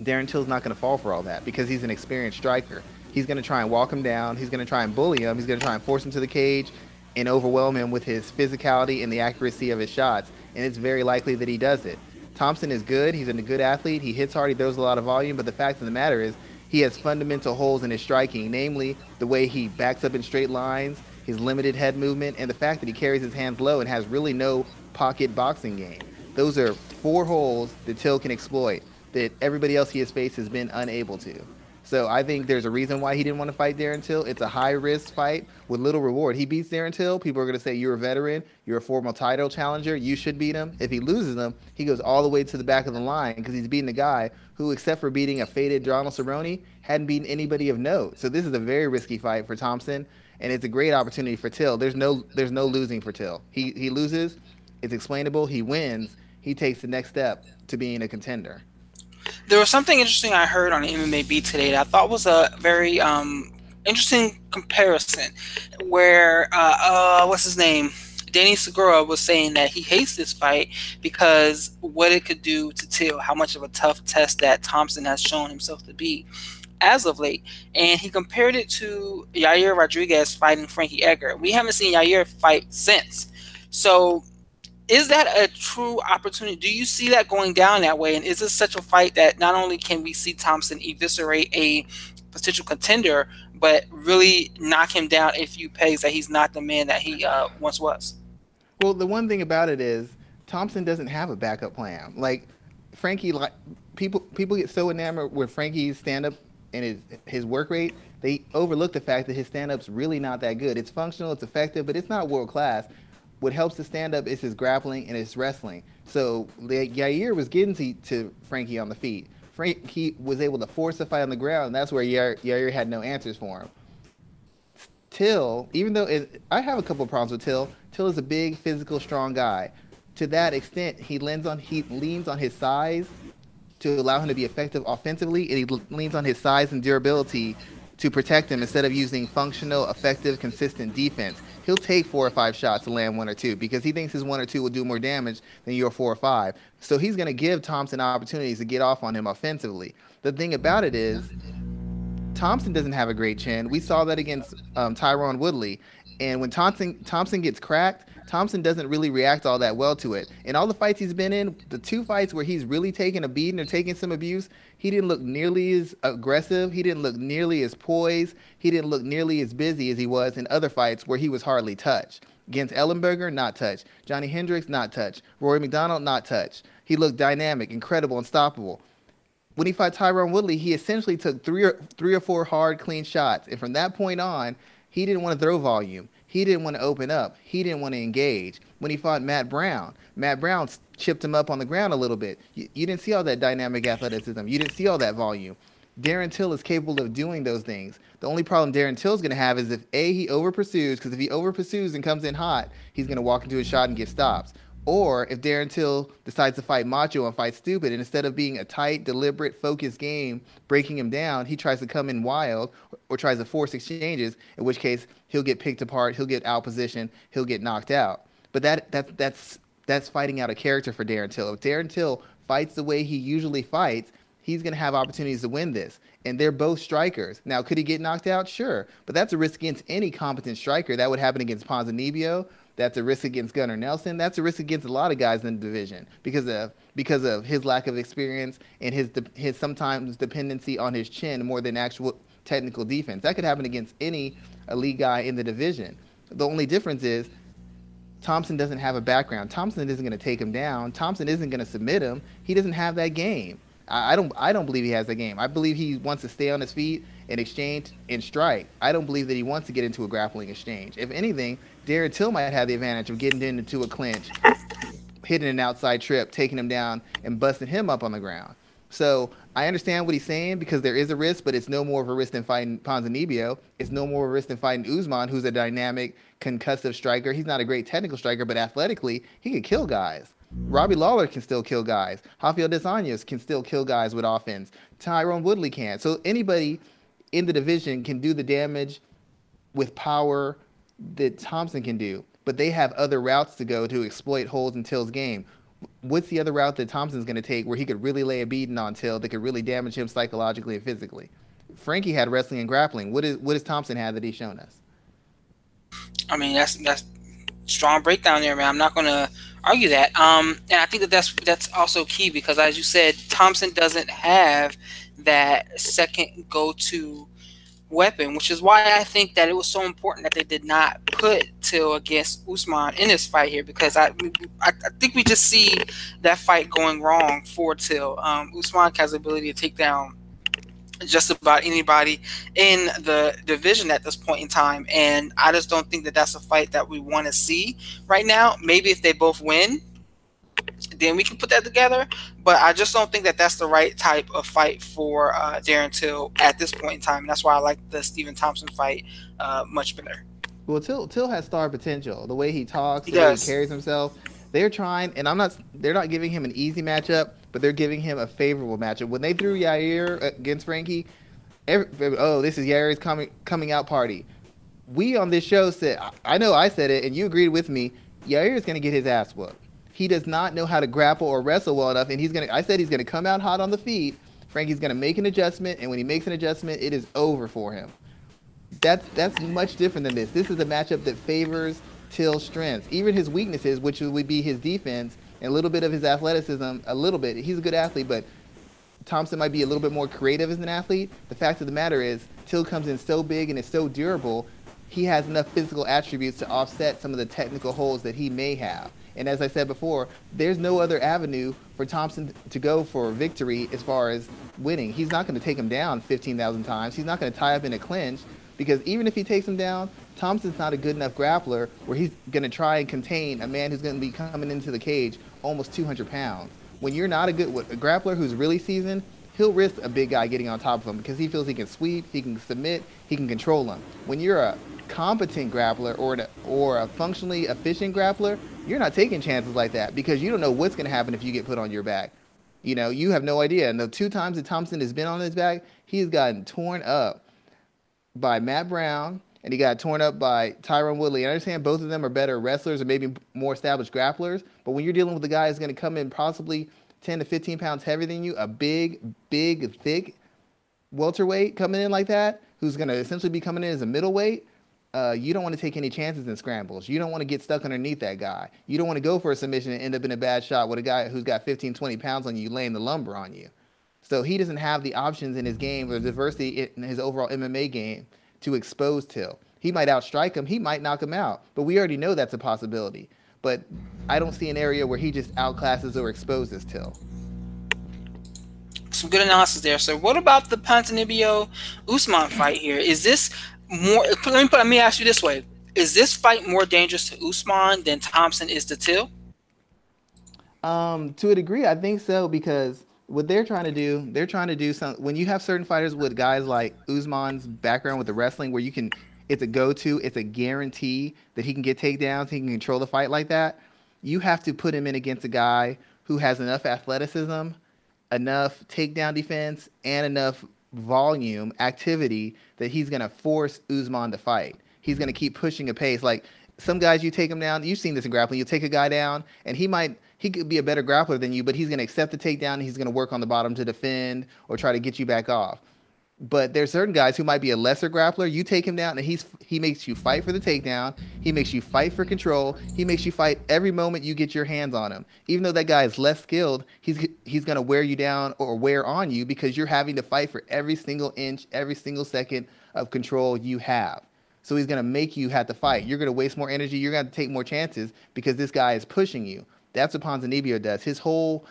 Darren Till's not going to fall for all that because he's an experienced striker. He's going to try and walk him down. He's going to try and bully him. He's going to try and force him to the cage and overwhelm him with his physicality and the accuracy of his shots. And it's very likely that he does it. Thompson is good. He's a good athlete. He hits hard. He throws a lot of volume. But the fact of the matter is he has fundamental holes in his striking, namely the way he backs up in straight lines, his limited head movement, and the fact that he carries his hands low and has really no pocket boxing game. Those are 4 holes that Till can exploit that everybody else he has faced has been unable to. So I think there's a reason why he didn't want to fight Darren Till. It's a high-risk fight with little reward. He beats Darren Till, people are going to say, you're a veteran, you're a former title challenger, you should beat him. If he loses him, he goes all the way to the back of the line because he's beating a guy who, except for beating a faded Donald Cerrone, hadn't beaten anybody of note. So this is a very risky fight for Thompson, and it's a great opportunity for Till. There's no losing for Till. He loses, it's explainable, he wins, he takes the next step to being a contender. There was something interesting I heard on the MMA Beat today that I thought was a very interesting comparison where, what's his name? Danny Segura was saying that he hates this fight because what it could do to Till, how much of a tough test that Thompson has shown himself to be as of late. And he compared it to Yair Rodriguez fighting Frankie Edgar. We haven't seen Yair fight since. So is that a true opportunity? Do you see that going down that way? And is this such a fight that not only can we see Thompson eviscerate a potential contender, but really knock him down a few pegs that he's not the man that he once was? Well, the one thing about it is Thompson doesn't have a backup plan. Like Frankie, like people get so enamored with Frankie's stand-up and his work rate, they overlook the fact that his stand-up's really not that good. It's functional, it's effective, but it's not world class. What helps the stand-up is his grappling and his wrestling. So Yair was getting to Frankie on the feet. Frankie was able to force the fight on the ground, and that's where Yair had no answers for him. Till, even though I have a couple of problems with Till. Till is a big, physical, strong guy. To that extent, he leans on his size to allow him to be effective offensively, and he leans on his size and durability to protect him instead of using functional, effective, consistent defense. He'll take 4 or 5 shots and land 1 or 2 because he thinks his 1 or 2 will do more damage than your 4 or 5. So he's going to give Thompson opportunities to get off on him offensively. The thing about it is, Thompson doesn't have a great chin. We saw that against Tyron Woodley. And when Thompson gets cracked, Thompson doesn't really react all that well to it. In all the fights he's been in, the 2 fights where he's really taken a beating or taking some abuse, he didn't look nearly as aggressive. He didn't look nearly as poised. He didn't look nearly as busy as he was in other fights where he was hardly touched. Against Ellenberger, not touched. Johnny Hendricks, not touched. Rory McDonald, not touched. He looked dynamic, incredible, unstoppable. When he fought Tyron Woodley, he essentially took three or four hard, clean shots. And from that point on, he didn't want to throw volume. He didn't want to open up. He didn't want to engage. When he fought Matt Brown chipped him up on the ground a little bit. You didn't see all that dynamic athleticism. You didn't see all that volume. Darren Till is capable of doing those things. The only problem Darren Till's going to have is if, A, he over-pursues, because if he over-pursues and comes in hot, he's going to walk into a shot and get stops. Or if Darren Till decides to fight macho and fight stupid, and instead of being a tight, deliberate, focused game, breaking him down, he tries to come in wild or tries to force exchanges, in which case he'll get picked apart, he'll get outpositioned, he'll get knocked out. But that's fighting out a character for Darren Till. If Darren Till fights the way he usually fights, he's going to have opportunities to win this. And they're both strikers. Now, could he get knocked out? Sure. But that's a risk against any competent striker. That would happen against Ponzinibbio. That's a risk against Gunnar Nelson. That's a risk against a lot of guys in the division because of his lack of experience and his sometimes dependency on his chin more than actual technical defense. That could happen against any elite guy in the division. The only difference is Thompson doesn't have a background. Thompson isn't going to take him down. Thompson isn't going to submit him. He doesn't have that game. I don't believe he has that game. I believe he wants to stay on his feet and exchange and strike. I don't believe that he wants to get into a grappling exchange. If anything, Darren Till might have the advantage of getting into a clinch, hitting an outside trip, taking him down, and busting him up on the ground. So I understand what he's saying because there is a risk, but it's no more of a risk than fighting Ponzinibbio. It's no more of a risk than fighting Usman, who's a dynamic, concussive striker. He's not a great technical striker, but athletically, he can kill guys. Robbie Lawler can still kill guys. Rafael dos Anjos can still kill guys with offense. Tyron Woodley can. So anybody in the division can do the damage with power that Thompson can do. But they have other routes to go to exploit holes in Till's game. What's the other route that Thompson's going to take where he could really lay a beating on Till that could really damage him psychologically and physically? Frankie had wrestling and grappling. What does Thompson have that he's shown us? I mean, that's strong breakdown there, man. I'm not going to argue that. And I think that's also key because, as you said, Thompson doesn't have that second go-to weapon, which is why I think that it was so important that they did not put Till against Usman in this fight here, because I think we just see that fight going wrong for Till. Usman has the ability to take down just about anybody in the division at this point in time, and I just don't think that that's a fight that we want to see right now. Maybe if they both win, then we can put that together, but I just don't think that that's the right type of fight for Darren Till at this point in time, and that's why I like the Stephen Thompson fight much better. Well, Till has star potential. The way he talks, the way he carries himself. They're trying, and they're not giving him an easy matchup, but they're giving him a favorable matchup. When they threw Yair against Frankie, this is Yair's coming out party. We on this show said, I know I said it, and you agreed with me, Yair is going to get his ass whooped. He does not know how to grapple or wrestle well enough, and I said he's going to come out hot on the feet. Frankie's going to make an adjustment, and when he makes an adjustment, it is over for him. That's much different than this. This is a matchup that favors Till's strengths, even his weaknesses, which would be his defense and a little bit of his athleticism. A little bit. He's a good athlete, but Thompson might be a little bit more creative as an athlete. The fact of the matter is, Till comes in so big and is so durable, he has enough physical attributes to offset some of the technical holes that he may have. And as I said before, there's no other avenue for Thompson to go for victory as far as winning. He's not going to take him down 15,000 times. He's not going to tie up in a clinch, because even if he takes him down, Thompson's not a good enough grappler where he's going to try and contain a man who's going to be coming into the cage almost 200 pounds. When you're not a grappler who's really seasoned, he'll risk a big guy getting on top of him because he feels he can sweep, he can submit, he can control him. When you're a competent grappler or a functionally efficient grappler, you're not taking chances like that because you don't know what's going to happen if you get put on your back. You have no idea. And the 2 times that Thompson has been on his back, he's gotten torn up by Matt Brown and he got torn up by Tyron Woodley. I understand both of them are better wrestlers or maybe more established grapplers, but when you're dealing with a guy who's going to come in possibly 10 to 15 pounds heavier than you, a big, big, thick welterweight coming in like that, who's going to essentially be coming in as a middleweight, you don't want to take any chances in scrambles. You don't want to get stuck underneath that guy. You don't want to go for a submission and end up in a bad shot with a guy who's got 15, 20 pounds on you laying the lumber on you. So he doesn't have the options in his game or diversity in his overall MMA game to expose Till. He might outstrike him. He might knock him out. But we already know that's a possibility. But I don't see an area where he just outclasses or exposes Till. Some good analysis there. So what about the Ponzinibbio Usman fight here? Is this more? Let me ask you this way: is this fight more dangerous to Usman than Thompson is to Till? To a degree, I think so, because what they're trying to do some. When you have certain fighters with guys like Usman's background with the wrestling, where it's a go-to, it's a guarantee that he can get takedowns, he can control the fight like that. You have to put him in against a guy who has enough athleticism, enough takedown defense, and enough volume activity that he's going to force Usman to fight. He's going to keep pushing a pace. Like some guys, you take him down. You've seen this in grappling. You take a guy down, and he could be a better grappler than you, but he's going to accept the takedown. And he's going to work on the bottom to defend or try to get you back off. But there's certain guys who might be a lesser grappler. You take him down, and he makes you fight for the takedown. He makes you fight for control. He makes you fight every moment you get your hands on him. Even though that guy is less skilled, he's going to wear you down or wear on you because you're having to fight for every single inch, every single second of control you have. So he's going to make you have to fight. You're going to waste more energy. You're going to take more chances because this guy is pushing you. That's what Ponzinibbio does. His whole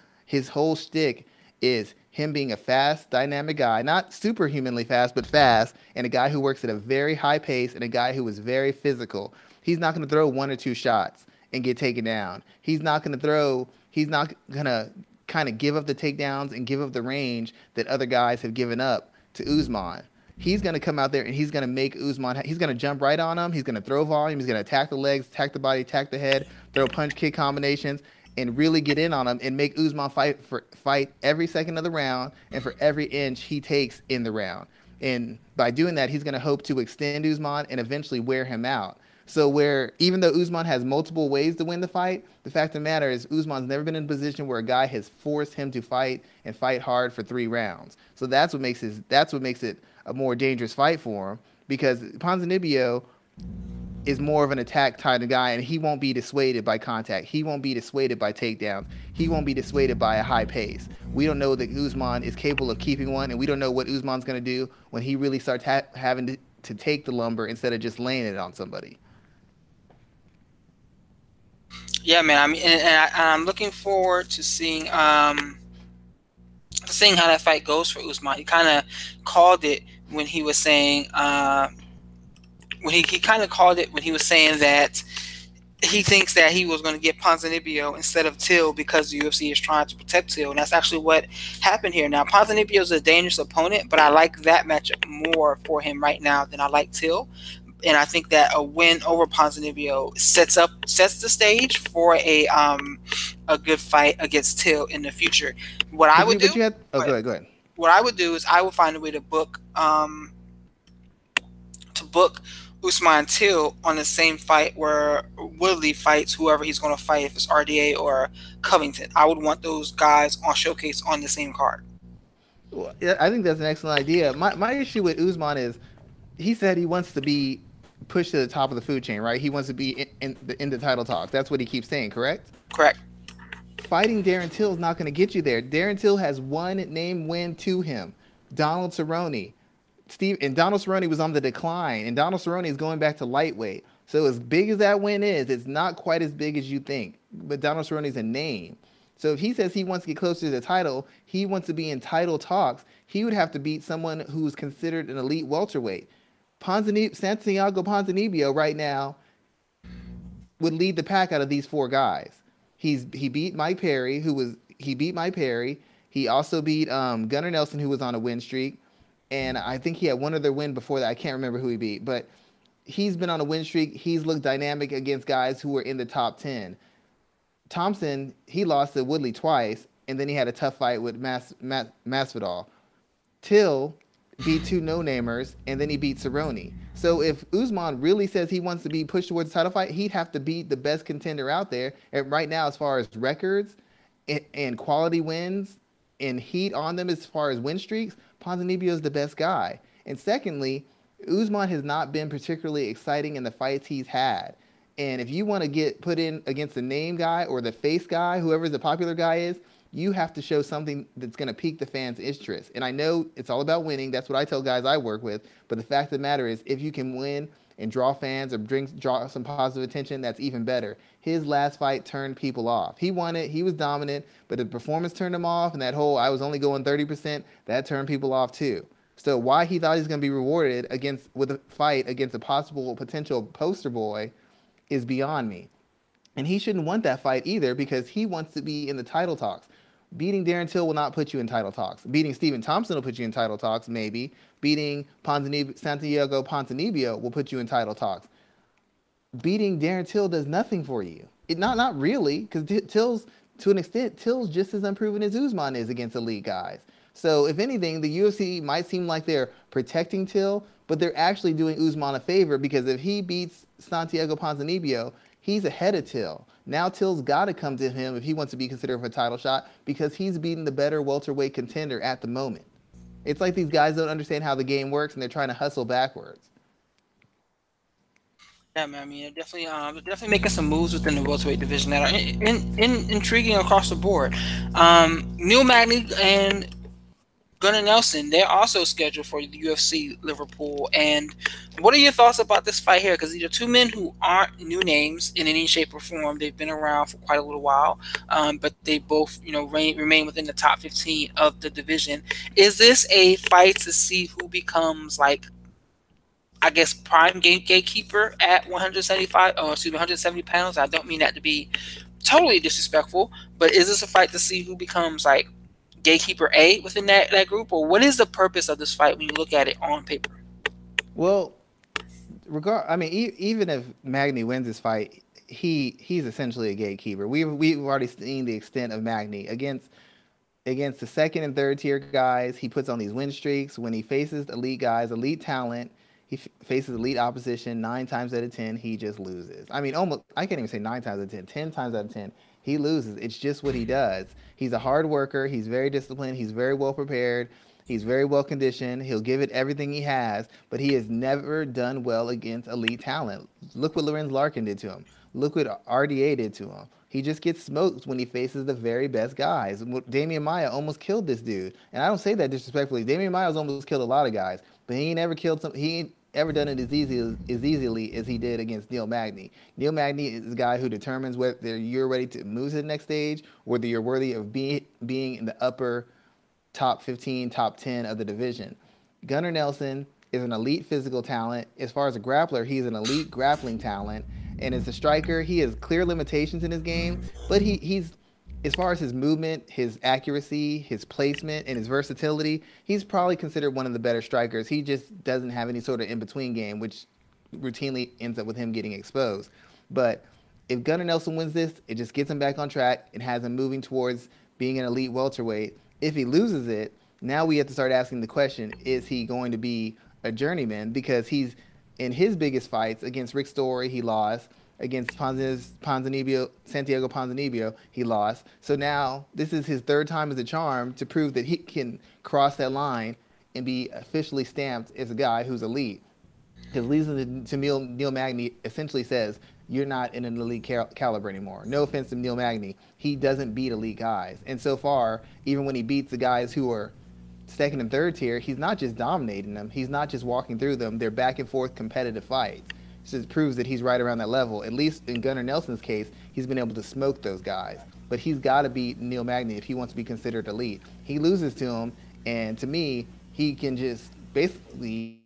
shtick is him being a fast, dynamic guy, not superhumanly fast, but fast, and a guy who works at a very high pace and a guy who is very physical. He's not going to throw 1 or 2 shots and get taken down. He's not going to kind of give up the takedowns and give up the range that other guys have given up to Usman. He's going to come out there and he's going to make Usman, he's going to jump right on him. He's going to throw volume. He's going to attack the legs, attack the body, attack the head, throw punch kick combinations, and really get in on him and make Usman fight every second of the round and for every inch he takes in the round. And by doing that, he's going to hope to extend Usman and eventually wear him out. So even though Usman has multiple ways to win the fight, the fact of the matter is Usman's never been in a position where a guy has forced him to fight and fight hard for 3 rounds. So that's what makes it a more dangerous fight for him, because Ponzinibbio is more of an attack type of guy, and he won't be dissuaded by contact. He won't be dissuaded by takedowns. He won't be dissuaded by a high pace. We don't know that Usman is capable of keeping one, and we don't know what Usman's going to do when he really starts having to take the lumber instead of just laying it on somebody. Yeah, man. I mean, and I'm looking forward to seeing how that fight goes for Usman. He kind of called it when he was saying he was saying that he thinks that he was going to get Ponzinibbio instead of Till because the UFC is trying to protect Till, and that's actually what happened here. Now, Ponzinibbio is a dangerous opponent, but I like that matchup more for him right now than I like Till. And I think that a win over Ponzinibbio sets the stage for a good fight against Till in the future. What I would do? Go ahead. What I would do is I would find a way to book Usman Till on the same fight where Woodley fights whoever he's going to fight, if it's RDA or Covington. I would want those guys on Showcase on the same card. Well, yeah, I think that's an excellent idea. My issue with Usman is he said he wants to be pushed to the top of the food chain, right? He wants to be in the title talks. That's what he keeps saying, correct? Correct. Fighting Darren Till is not going to get you there. Darren Till has one name win to him, Donald Cerrone. Donald Cerrone was on the decline, and Donald Cerrone is going back to lightweight. So as big as that win is, it's not quite as big as you think. But Donald Cerrone is a name. So if he says he wants to get closer to the title, he wants to be in title talks, he would have to beat someone who's considered an elite welterweight. Santiago Ponzinibbio right now would lead the pack out of these 4 guys. He beat Mike Perry, He also beat Gunnar Nelson, who was on a win streak. And I think he had one other win before that. I can't remember who he beat. But he's been on a win streak. He's looked dynamic against guys who were in the top 10. Thompson, he lost to Woodley twice. and then he had a tough fight with Masvidal. Till beat two no-namers, and then he beat Cerrone. So if Usman really says he wants to be pushed towards a title fight, he'd have to beat the best contender out there. And right now, as far as records and quality wins and heat on them as far as win streaks, Ponzinibbio is the best guy. And secondly, Usman has not been particularly exciting in the fights he's had. And if you want to get put in against the name guy or the face guy, whoever the popular guy is, you have to show something that's going to pique the fans' interest. And I know it's all about winning. That's what I tell guys I work with. But the fact of the matter is, if you can win and draw fans or draw some positive attention, that's even better. His last fight turned people off. He won it. He was dominant. But the performance turned him off. And that whole I was only going 30%, that turned people off too. So why he thought he was going to be rewarded with a fight against a possible potential poster boy is beyond me. And he shouldn't want that fight either because he wants to be in the title talks. Beating Darren Till will not put you in title talks. Beating Stephen Thompson will put you in title talks, maybe. Beating Santiago Ponzinibbio will put you in title talks. Beating Darren Till does nothing for you. Not really, because Till's, to an extent, Till's just as unproven as Usman is against elite guys. So if anything, the UFC might seem like they're protecting Till, but they're actually doing Usman a favor because if he beats Santiago Ponzinibbio, he's ahead of Till. Now Till's got to come to him if he wants to be considered for a title shot because he's beating the better welterweight contender at the moment. It's like these guys don't understand how the game works and they're trying to hustle backwards. Yeah, man. I mean, they're definitely making some moves within the welterweight division that are intriguing across the board. Neil Magny and Gunnar Nelson, they're also scheduled for the UFC Liverpool. And what are your thoughts about this fight here? Because these are two men who aren't new names in any shape or form. They've been around for quite a little while, but they both, remain within the top 15 of the division. Is this a fight to see who becomes, like, I guess, prime gatekeeper at 170 pounds? I don't mean that to be totally disrespectful, but is this a fight to see who becomes, like, gatekeeper A within that group, or what is the purpose of this fight when you look at it on paper? Well, even if Magny wins this fight, he's essentially a gatekeeper. We've already seen the extent of Magny against the second and third tier guys. He puts on these win streaks. When he faces elite guys, elite talent, he faces elite opposition. 9 times out of 10, he just loses. I mean, almost. I can't even say 9 times out of 10. 10 times out of 10, he loses. It's just what he does. He's a hard worker. He's very disciplined. He's very well prepared. He's very well conditioned. He'll give it everything he has, but he has never done well against elite talent. Look what Lorenz Larkin did to him. Look what RDA did to him. He just gets smoked when he faces the very best guys. Damian Maia almost killed this dude. And I don't say that disrespectfully. Damian Maia's almost killed a lot of guys, but he ain't ever done it as easily as he did against Neil Magny. Neil Magny is a guy who determines whether you're ready to move to the next stage, whether you're worthy of being in the upper top 15, top 10 of the division. Gunnar Nelson is an elite physical talent. As far as a grappler, he's an elite grappling talent. And as a striker, he has clear limitations in his game, but he's as far as his movement, his accuracy, his placement, and his versatility, he's probably considered one of the better strikers. He just doesn't have any sort of in-between game, which routinely ends up with him getting exposed. But if Gunnar Nelson wins this, it just gets him back on track and has him moving towards being an elite welterweight. If he loses it, now we have to start asking the question, is he going to be a journeyman? Because he's in his biggest fights against Rick Story, he lost. Against Santiago Ponzinibbio, he lost. So now this is his third time as a charm to prove that he can cross that line and be officially stamped as a guy who's elite. Because losing to Neil Magny essentially says you're not in an elite caliber anymore. No offense to Neil Magny, he doesn't beat elite guys. And so far, even when he beats the guys who are second and third tier, he's not just dominating them. He's not just walking through them. They're back and forth competitive fights. So it proves that he's right around that level. At least in Gunnar Nelson's case, he's been able to smoke those guys. But he's got to beat Neil Magny if he wants to be considered elite. He loses to him, and to me, he can just basically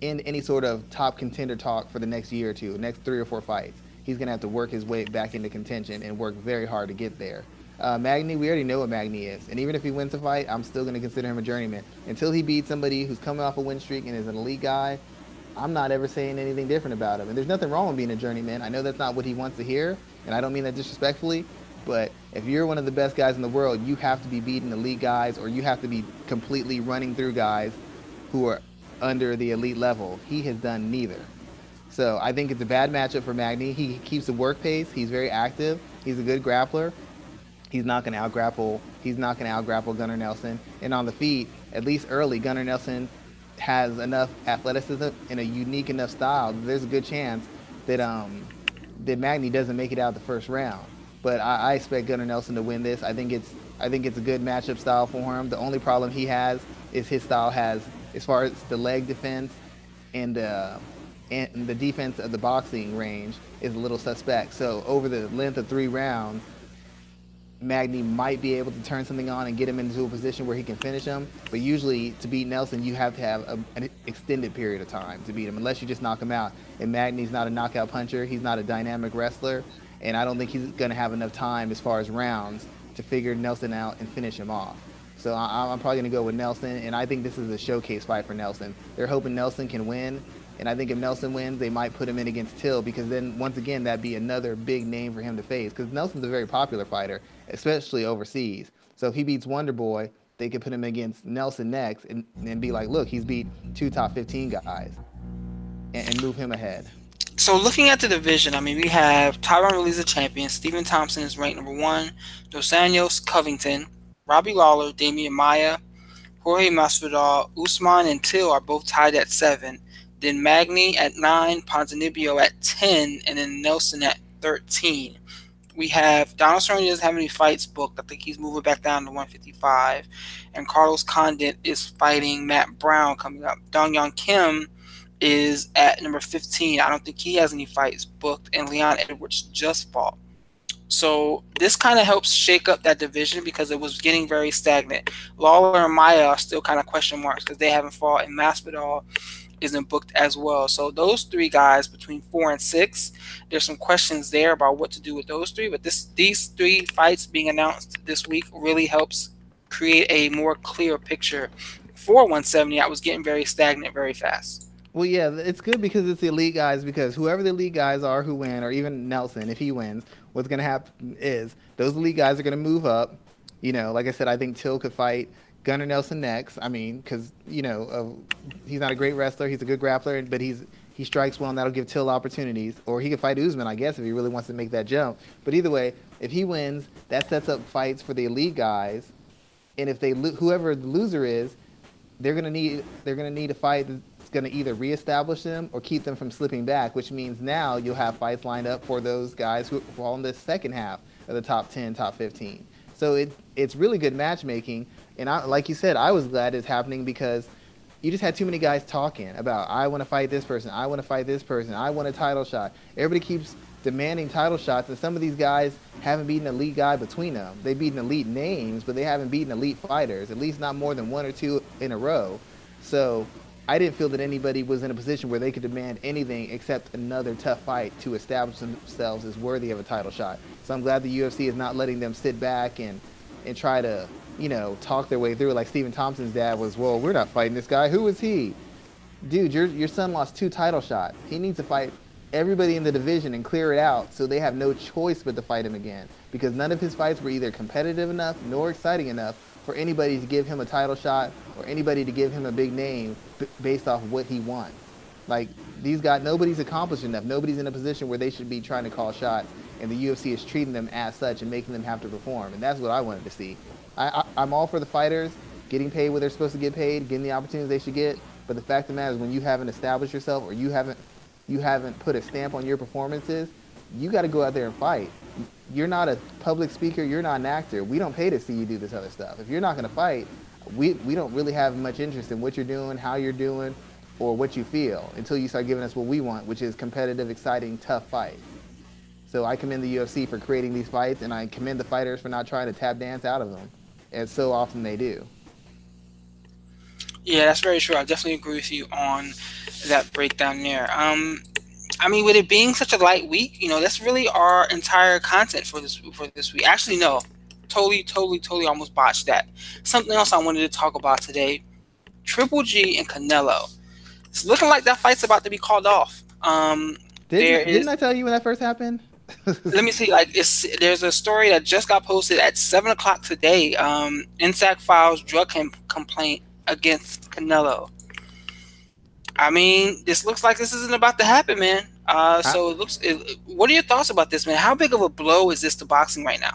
end any sort of top contender talk for the next year or two, next 3 or 4 fights. He's going to have to work his way back into contention and work very hard to get there. Magny, we already know what Magny is. And even if he wins the fight, I'm still going to consider him a journeyman. Until he beats somebody who's coming off a win streak and is an elite guy, I'm not ever saying anything different about him. And there's nothing wrong with being a journeyman. I know that's not what he wants to hear, and I don't mean that disrespectfully, but If you're one of the best guys in the world, you have to be beating elite guys, or you have to be completely running through guys who are under the elite level. He has done neither. So I think it's a bad matchup for Magny. He keeps the work pace. He's very active. He's a good grappler. He's not going to out grapple. He's not going to out grapple Gunnar Nelson. And on the feet, at least early, Gunnar Nelson has enough athleticism and a unique enough style. There's a good chance that that Magny doesn't make it out the first round. But I expect Gunnar Nelson to win this. I think it's a good matchup style for him. The only problem he has is his style has, as far as the leg defense and the defense of the boxing range, is a little suspect. So over the length of 3 rounds, Magny might be able to turn something on and get him into a position where he can finish him. But usually, to beat Nelson, you have to have an extended period of time to beat him, unless you just knock him out. And Magny's not a knockout puncher. He's not a dynamic wrestler. And I don't think he's going to have enough time as far as rounds to figure Nelson out and finish him off. So I'm probably going to go with Nelson. And I think this is a showcase fight for Nelson. They're hoping Nelson can win. And I think if Nelson wins, they might put him in against Till, because then, once again, that'd be another big name for him to face. Because Nelson's a very popular fighter, especially overseas. So if he beats Wonder Boy, they could put him against Nelson next and be like, look, he's beat 2 top 15 guys and move him ahead. So looking at the division, I mean, we have Tyron Woodley's the champion. Stephen Thompson is ranked number 1. Dos Anjos, Covington, Robbie Lawler, Damian Maia, Jorge Masvidal, Usman, and Till are both tied at 7. Then Magny at 9, Ponzinibbio at 10, and then Nelson at 13. We have Donald Cerrone doesn't have any fights booked. I think he's moving back down to 155. And Carlos Condit is fighting Matt Brown coming up. Dong Young Kim is at number 15. I don't think he has any fights booked. And Leon Edwards just fought. So this kind of helps shake up that division, because it was getting very stagnant. Lawler and Maia are still kind of question marks because they haven't fought. And Masvidal isn't booked as well. So those 3 guys between 4 and 6, there's some questions there about what to do with those 3. But these 3 fights being announced this week really helps create a more clear picture for 170. I was getting very stagnant very fast. Well, yeah, it's good because it's the elite guys, because whoever the elite guys are who win, or even Nelson, if he wins, what's going to happen is those elite guys are going to move up. You know, like I said, I think Till could fight Gunnar Nelson next. I mean, because, you know, he's not a great wrestler. He's a good grappler, but he strikes well, and that'll give Till opportunities. Or he could fight Usman, I guess, if he really wants to make that jump. But either way, if he wins, that sets up fights for the elite guys. And if whoever the loser is, they're gonna need a fight that's gonna either reestablish them or keep them from slipping back. Which means now you'll have fights lined up for those guys who fall in the second half of the top 10, top 15. So it's really good matchmaking. And like you said, I was glad it's happening, because you just had too many guys talking about, I want to fight this person, I want to fight this person, I want a title shot. Everybody keeps demanding title shots, and some of these guys haven't beaten an elite guy between them. They've beaten elite names, but they haven't beaten elite fighters, at least not more than 1 or 2 in a row. So I didn't feel that anybody was in a position where they could demand anything except another tough fight to establish themselves as worthy of a title shot. So I'm glad the UFC is not letting them sit back and try to, you know, talk their way through it. Like Stephen Thompson's dad was, well, we're not fighting this guy. Who is he? Dude, your son lost 2 title shots. He needs to fight everybody in the division and clear it out, so they have no choice but to fight him again, because none of his fights were either competitive enough nor exciting enough for anybody to give him a title shot or anybody to give him a big name based off of what he wants. Like, these guys, nobody's accomplished enough. Nobody's in a position where they should be trying to call shots, and the UFC is treating them as such and making them have to perform, and that's what I wanted to see. I'm all for the fighters getting paid what they're supposed to get paid, getting the opportunities they should get, but the fact of the matter is, when you haven't established yourself, or you haven't put a stamp on your performances, you got to go out there and fight. You're not a public speaker. You're not an actor. We don't pay to see you do this other stuff. If you're not going to fight, we don't really have much interest in what you're doing, how you're doing, or what you feel, until you start giving us what we want, which is competitive, exciting, tough fights. So I commend the UFC for creating these fights, and I commend the fighters for not trying to tap dance out of them, as so often they do. Yeah, that's very true. I definitely agree with you on that breakdown there. I mean, with it being such a light week, you know, that's really our entire content for this week. Actually, no, totally almost botched that. Something else I wanted to talk about today: Triple G and Canelo. It's looking like that fight's about to be called off. Didn't I tell you when that first happened? Let me see. Like, there's a story that just got posted at 7 o'clock today. Insac files drug complaint against Canelo. I mean, this looks like this isn't about to happen, man. I, So what are your thoughts about this, man? How big of a blow is this to boxing right now?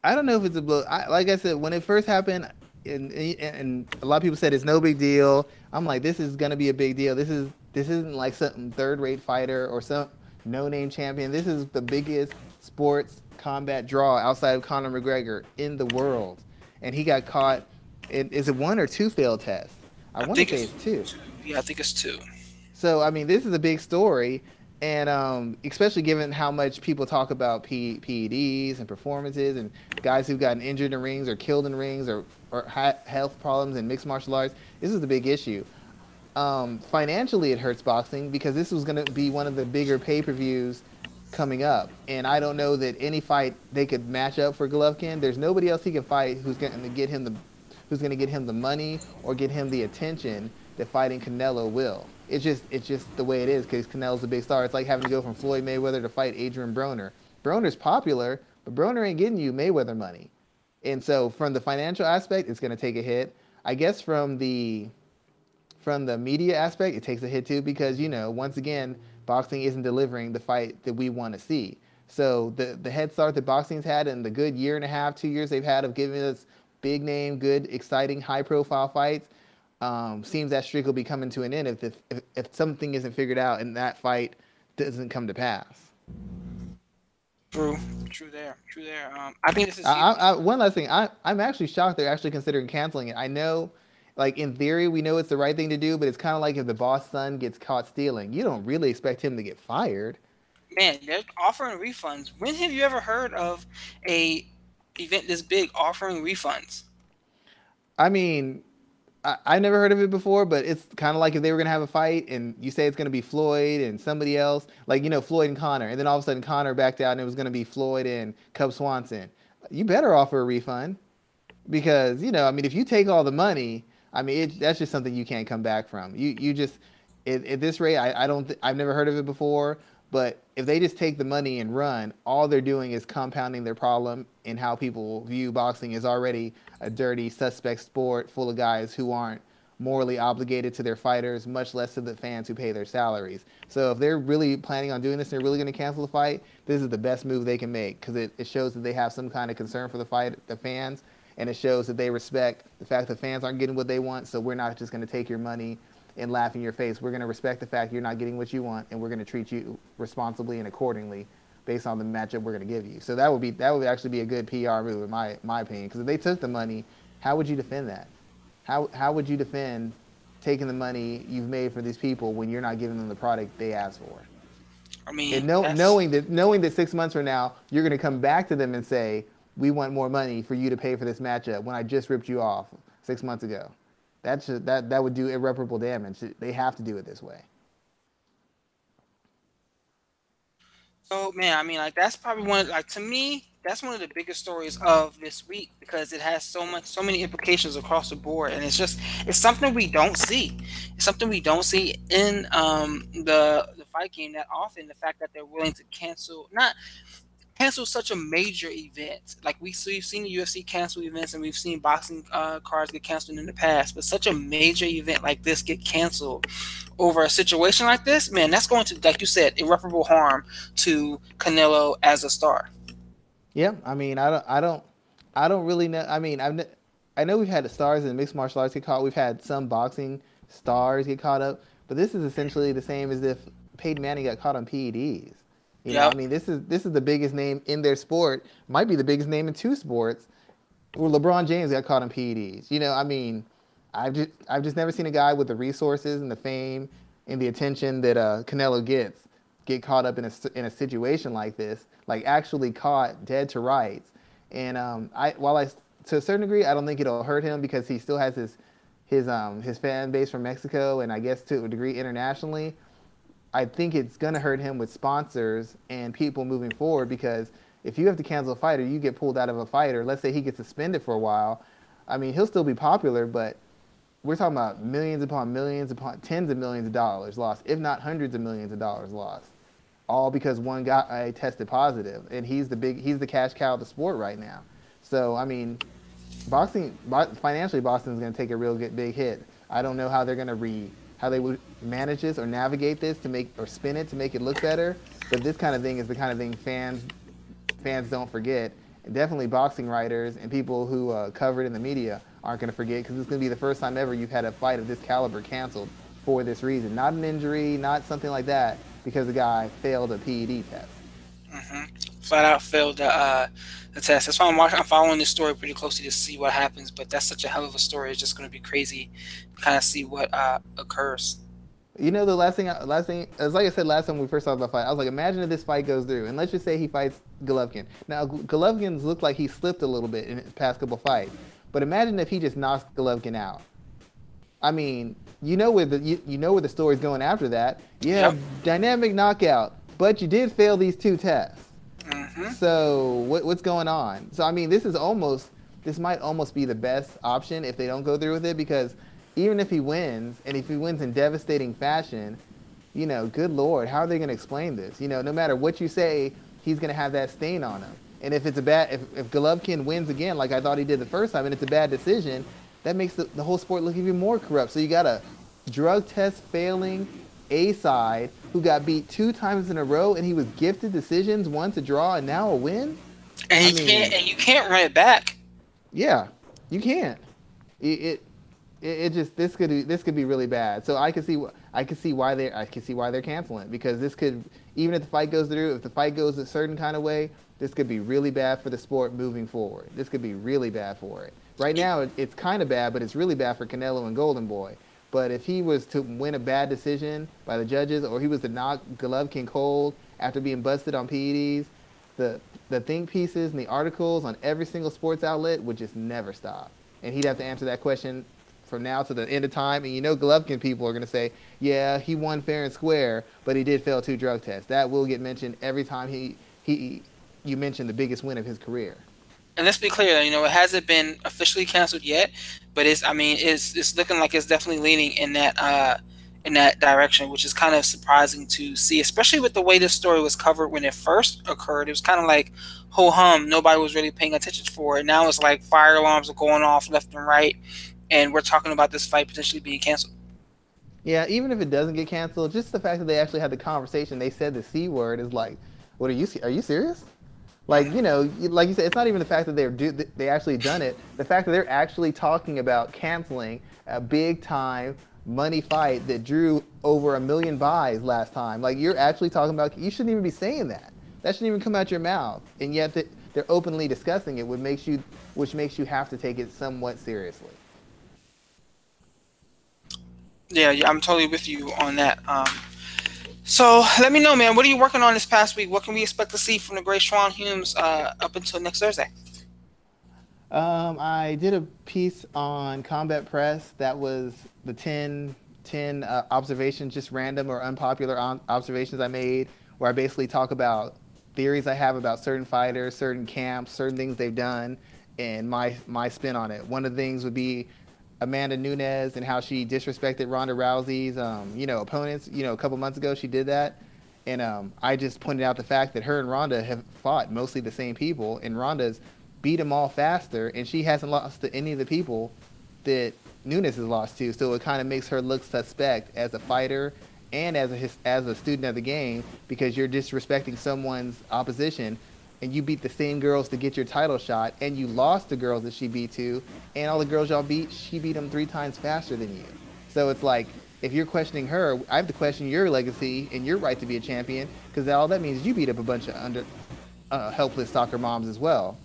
I don't know if it's a blow. Like I said, when it first happened, and a lot of people said it's no big deal. I'm like, this is gonna be a big deal. This isn't like some third rate fighter or some no name champion. This is the biggest sports combat draw outside of Conor McGregor in the world, and he got caught. Is it one or two failed tests? I I want to think say it's it's two. two. Yeah, I think it's two. So I mean, this is a big story, and especially given how much people talk about PEDs and performances and guys who've gotten injured in rings or killed in rings or had health problems in mixed martial arts. This is the big issue. Financially, it hurts boxing because this was going to be one of the bigger pay-per-views coming up, and I don't know that any fight they could match up for Golovkin. There's nobody else he can fight who's going to get him the money or get him the attention that fighting Canelo will. It's just the way it is because Canelo's a big star. It's like having to go from Floyd Mayweather to fight Adrian Broner. Broner's popular, but Broner ain't getting you Mayweather money. And so from the financial aspect, it's going to take a hit. I guess from the media aspect, it takes a hit too because once again, boxing isn't delivering the fight that we want to see. So the head start that boxing's had and the good year and a half, 2 years they've had of giving us big name, good, exciting, high profile fights, seems that streak will be coming to an end if something isn't figured out and that fight doesn't come to pass. True, true there, true there. I think this is huge. One last thing, I'm actually shocked they're actually considering canceling it. I know, like in theory, we know it's the right thing to do, but it's kind of like if the boss son gets caught stealing, you don't really expect him to get fired. Man, they're offering refunds. When have you ever heard of a event this big offering refunds? I mean, I never heard of it before, but it's kind of like if they were gonna have a fight and you say it's gonna be Floyd and somebody else, like Floyd and Connor, and then all of a sudden Connor backed out and it was gonna be Floyd and Cub Swanson. You better offer a refund because I mean, if you take all the money, I mean, that's just something you can't come back from. You just at this rate, I don't, I've never heard of it before. But if they just take the money and run, all they're doing is compounding their problem in how people view boxing as already a dirty, suspect sport full of guys who aren't morally obligated to their fighters, much less to the fans who pay their salaries. So if they're really planning on doing this and they're really going to cancel the fight, this is the best move they can make because it shows that they have some kind of concern for the fans, and it shows that they respect the fact that fans aren't getting what they want. So we're not just going to take your money and laugh in your face. We're going to respect the fact you're not getting what you want, and we're going to treat you responsibly and accordingly based on the matchup we're going to give you. So that would actually be a good PR move in my opinion. Because if they took the money, how would you defend that? How would you defend taking the money you've made for these people when you're not giving them the product they asked for? I mean, And that's knowing that 6 months from now you're going to come back to them and say, we want more money for you to pay for this matchup when I just ripped you off 6 months ago. That would do irreparable damage. They have to do it this way. so, man. I mean, like that's probably like to me, that's one of the biggest stories of this week because it has so many implications across the board, and it's something we don't see. It's something we don't see in the fight game that often. The fact that they're willing to cancel such a major event. Like we've seen the UFC cancel events, and we've seen boxing cards get canceled in the past. But such a major event like this get canceled over a situation like this, man, that's going to, like you said, irreparable harm to Canelo as a star. Yeah, I mean, I don't really know. I mean, I know we've had the stars in mixed martial arts get caught. We've had some boxing stars get caught up, but this is essentially the same as if Peyton Manning got caught on PEDs. I Yep. mean, this is the biggest name in their sport. Might be the biggest name in two sports. Where LeBron James got caught on PEDs. I mean, I've just never seen a guy with the resources and the fame and the attention that Canelo gets get caught up in a situation like this, like actually caught dead to rights. And while to a certain degree, I don't think it'll hurt him because he still has his fan base from Mexico and I guess to a degree internationally. I think it's going to hurt him with sponsors and people moving forward because if you have to cancel a fighter, you get pulled out of a fighter. Let's say he gets suspended for a while. I mean, he'll still be popular, but we're talking about millions upon millions upon tens of millions of dollars lost, if not hundreds of millions of dollars lost. all because one guy tested positive, and he's the cash cow of the sport right now. So I mean, financially, Boston's going to take a real big hit. I don't know how they're going to how they would manage this or navigate this to make or spin it to make it look better. But this kind of thing is the kind of thing fans don't forget. And definitely boxing writers and people who cover it in the media aren't going to forget, because it's going to be the first time ever you've had a fight of this caliber canceled for this reason. Not an injury, not something like that, because the guy failed a PED test. Flat out failed the test. That's why I'm following this story pretty closely to see what happens. But that's such a hell of a story. It's just going to be crazy to kind of see what occurs. You know, the last thing, as like I said last time we first talked about fight, I was like, imagine if this fight goes through, and let's just say he fights Golovkin. Now, Golovkin's looked like he slipped a little bit in his past couple fights, but imagine if he just knocks Golovkin out. I mean, you know where the story's going after that. Yeah, yep. Dynamic knockout, but you did fail these 2 tests. So what's going on? So I mean, this might almost be the best option if they don't go through with it, because even if he wins, and if he wins in devastating fashion, you know, good Lord, how are they going to explain this? You know, no matter what you say, he's going to have that stain on him. And if Golovkin wins again, like I thought he did the first time, and it's a bad decision, that makes the whole sport look even more corrupt. So you got a drug test failing A-side who got beat 2 times in a row, and he was gifted decisions, once a draw and now a win. And you can't run it back. Yeah, you can't. This could be really bad. So I can see why they're canceling, because this could, even if the fight goes through, if the fight goes a certain kind of way, this could be really bad for the sport moving forward. This could be really bad for it. Right now it's kind of bad, but it's really bad for Canelo and Golden Boy. But if he was to win a bad decision by the judges, or he was to knock Golovkin cold after being busted on PEDs, the think pieces and the articles on every single sports outlet would just never stop. And he'd have to answer that question from now to the end of time. And you know, Golovkin people are going to say, yeah, he won fair and square, but he did fail 2 drug tests. That will get mentioned every time you mention the biggest win of his career. And let's be clear, you know, it hasn't been officially canceled yet, but it's looking like it's definitely leaning in that direction, which is kind of surprising to see, especially with the way this story was covered when it first occurred. It was kind of like ho hum, nobody was really paying attention for it. Now it's like fire alarms are going off left and right, and we're talking about this fight potentially being canceled. Yeah, even if it doesn't get canceled, just the fact that they actually had the conversation, they said the C word, is like, what are you serious? Like, you know, like you said, it's not even the fact that they actually done it. The fact that they're actually talking about canceling a big time money fight that drew over 1 million buys last time. Like, you're actually talking about, you shouldn't even be saying that. That shouldn't even come out your mouth. And yet they're openly discussing it, which makes you have to take it somewhat seriously. Yeah, I'm totally with you on that. So let me know, man. What are you working on this past week? What can we expect to see from the great Schwan Humes up until next Thursday? I did a piece on Combat Press that was the 10 observations, just random or unpopular observations I made, where I basically talk about theories I have about certain fighters, certain camps, certain things they've done, and my spin on it. One of the things would be Amanda Nunes and how she disrespected Ronda Rousey's opponents. You know, a couple months ago she did that, and I just pointed out the fact that her and Ronda have fought mostly the same people, and Ronda's beat them all faster, and she hasn't lost to any of the people that Nunes has lost to. So it kind of makes her look suspect as a fighter and as a student of the game, because you're disrespecting someone's opposition. And you beat the same girls to get your title shot, and you lost the girls that she beat to, and all the girls y'all beat, she beat them 3 times faster than you. So it's like, if you're questioning her, I have to question your legacy and your right to be a champion, because all that means is you beat up a bunch of helpless soccer moms as well.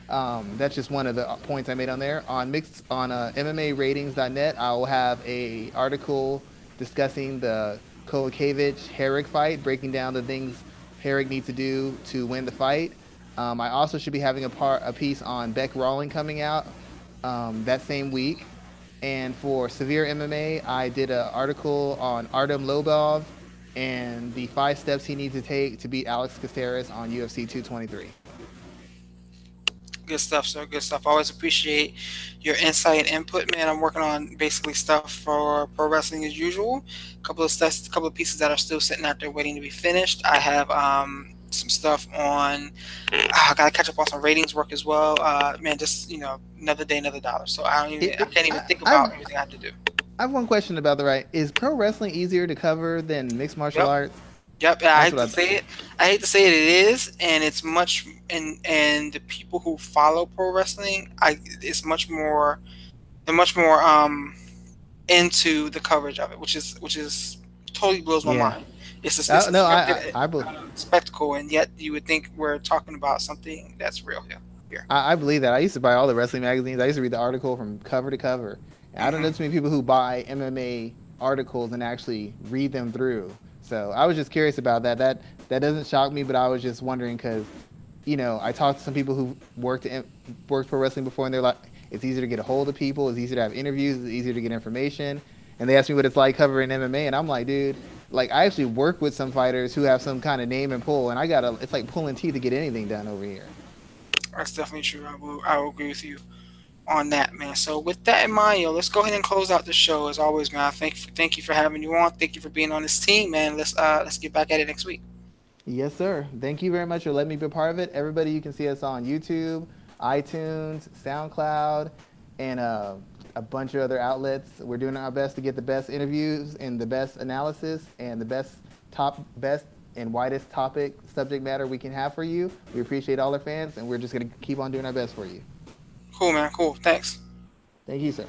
That's just one of the points I made on there. On MMAratings.net, I will have a article discussing the Kovacevic-Herrig fight, breaking down the things Herrig needs to do to win the fight. I also should be having a piece on Beck Rawling coming out that same week. And for Severe MMA, I did an article on Artem Lobov and the 5 steps he needs to take to beat Alex Caceres on UFC 223. Good stuff, sir. Good stuff. I always appreciate your insight and input, man. I'm working on basically stuff for pro wrestling as usual. A couple of pieces that are still sitting out there waiting to be finished. I have some stuff on. I gotta catch up on some ratings work as well. Man, just another day, another dollar. So I can't even think about everything I have to do. I have one question about the right. Is pro wrestling easier to cover than mixed martial Yep. arts? Yep. I That's hate what to say it. I hate to say it. It is, and it's much. And the people who follow pro wrestling, it's much more. They're much more into the coverage of it, which is totally blows my yeah. mind. It's a No, scripted I, spectacle, and yet you would think we're talking about something that's real here. Here. I believe that. I used to buy all the wrestling magazines. I used to read the article from cover to cover. And I don't know Hmm. too many people who buy MMA articles and actually read them through. So I was just curious about that. That doesn't shock me, but I was just wondering because, I talked to some people who worked pro wrestling before, and they're like, it's easier to get a hold of people, it's easier to have interviews, it's easier to get information. And they asked me what it's like covering MMA, and I'm like, dude, like I actually work with some fighters who have some kind of name and pull, and it's like pulling teeth to get anything done over here. That's definitely true. I will agree with you on that, man. So with that in mind, let's go ahead and close out the show as always, man. Thank you for having you on. Thank you for being on this team, man. Let's get back at it next week. Yes, sir. Thank you very much for letting me be a part of it. Everybody, you can see us on YouTube, iTunes, SoundCloud, and a bunch of other outlets. We're doing our best to get the best interviews and the best analysis and the best and widest topic subject matter we can have for you. We appreciate all our fans, and we're just going to keep on doing our best for you. Cool, man. Cool. Thanks. Thank you, sir.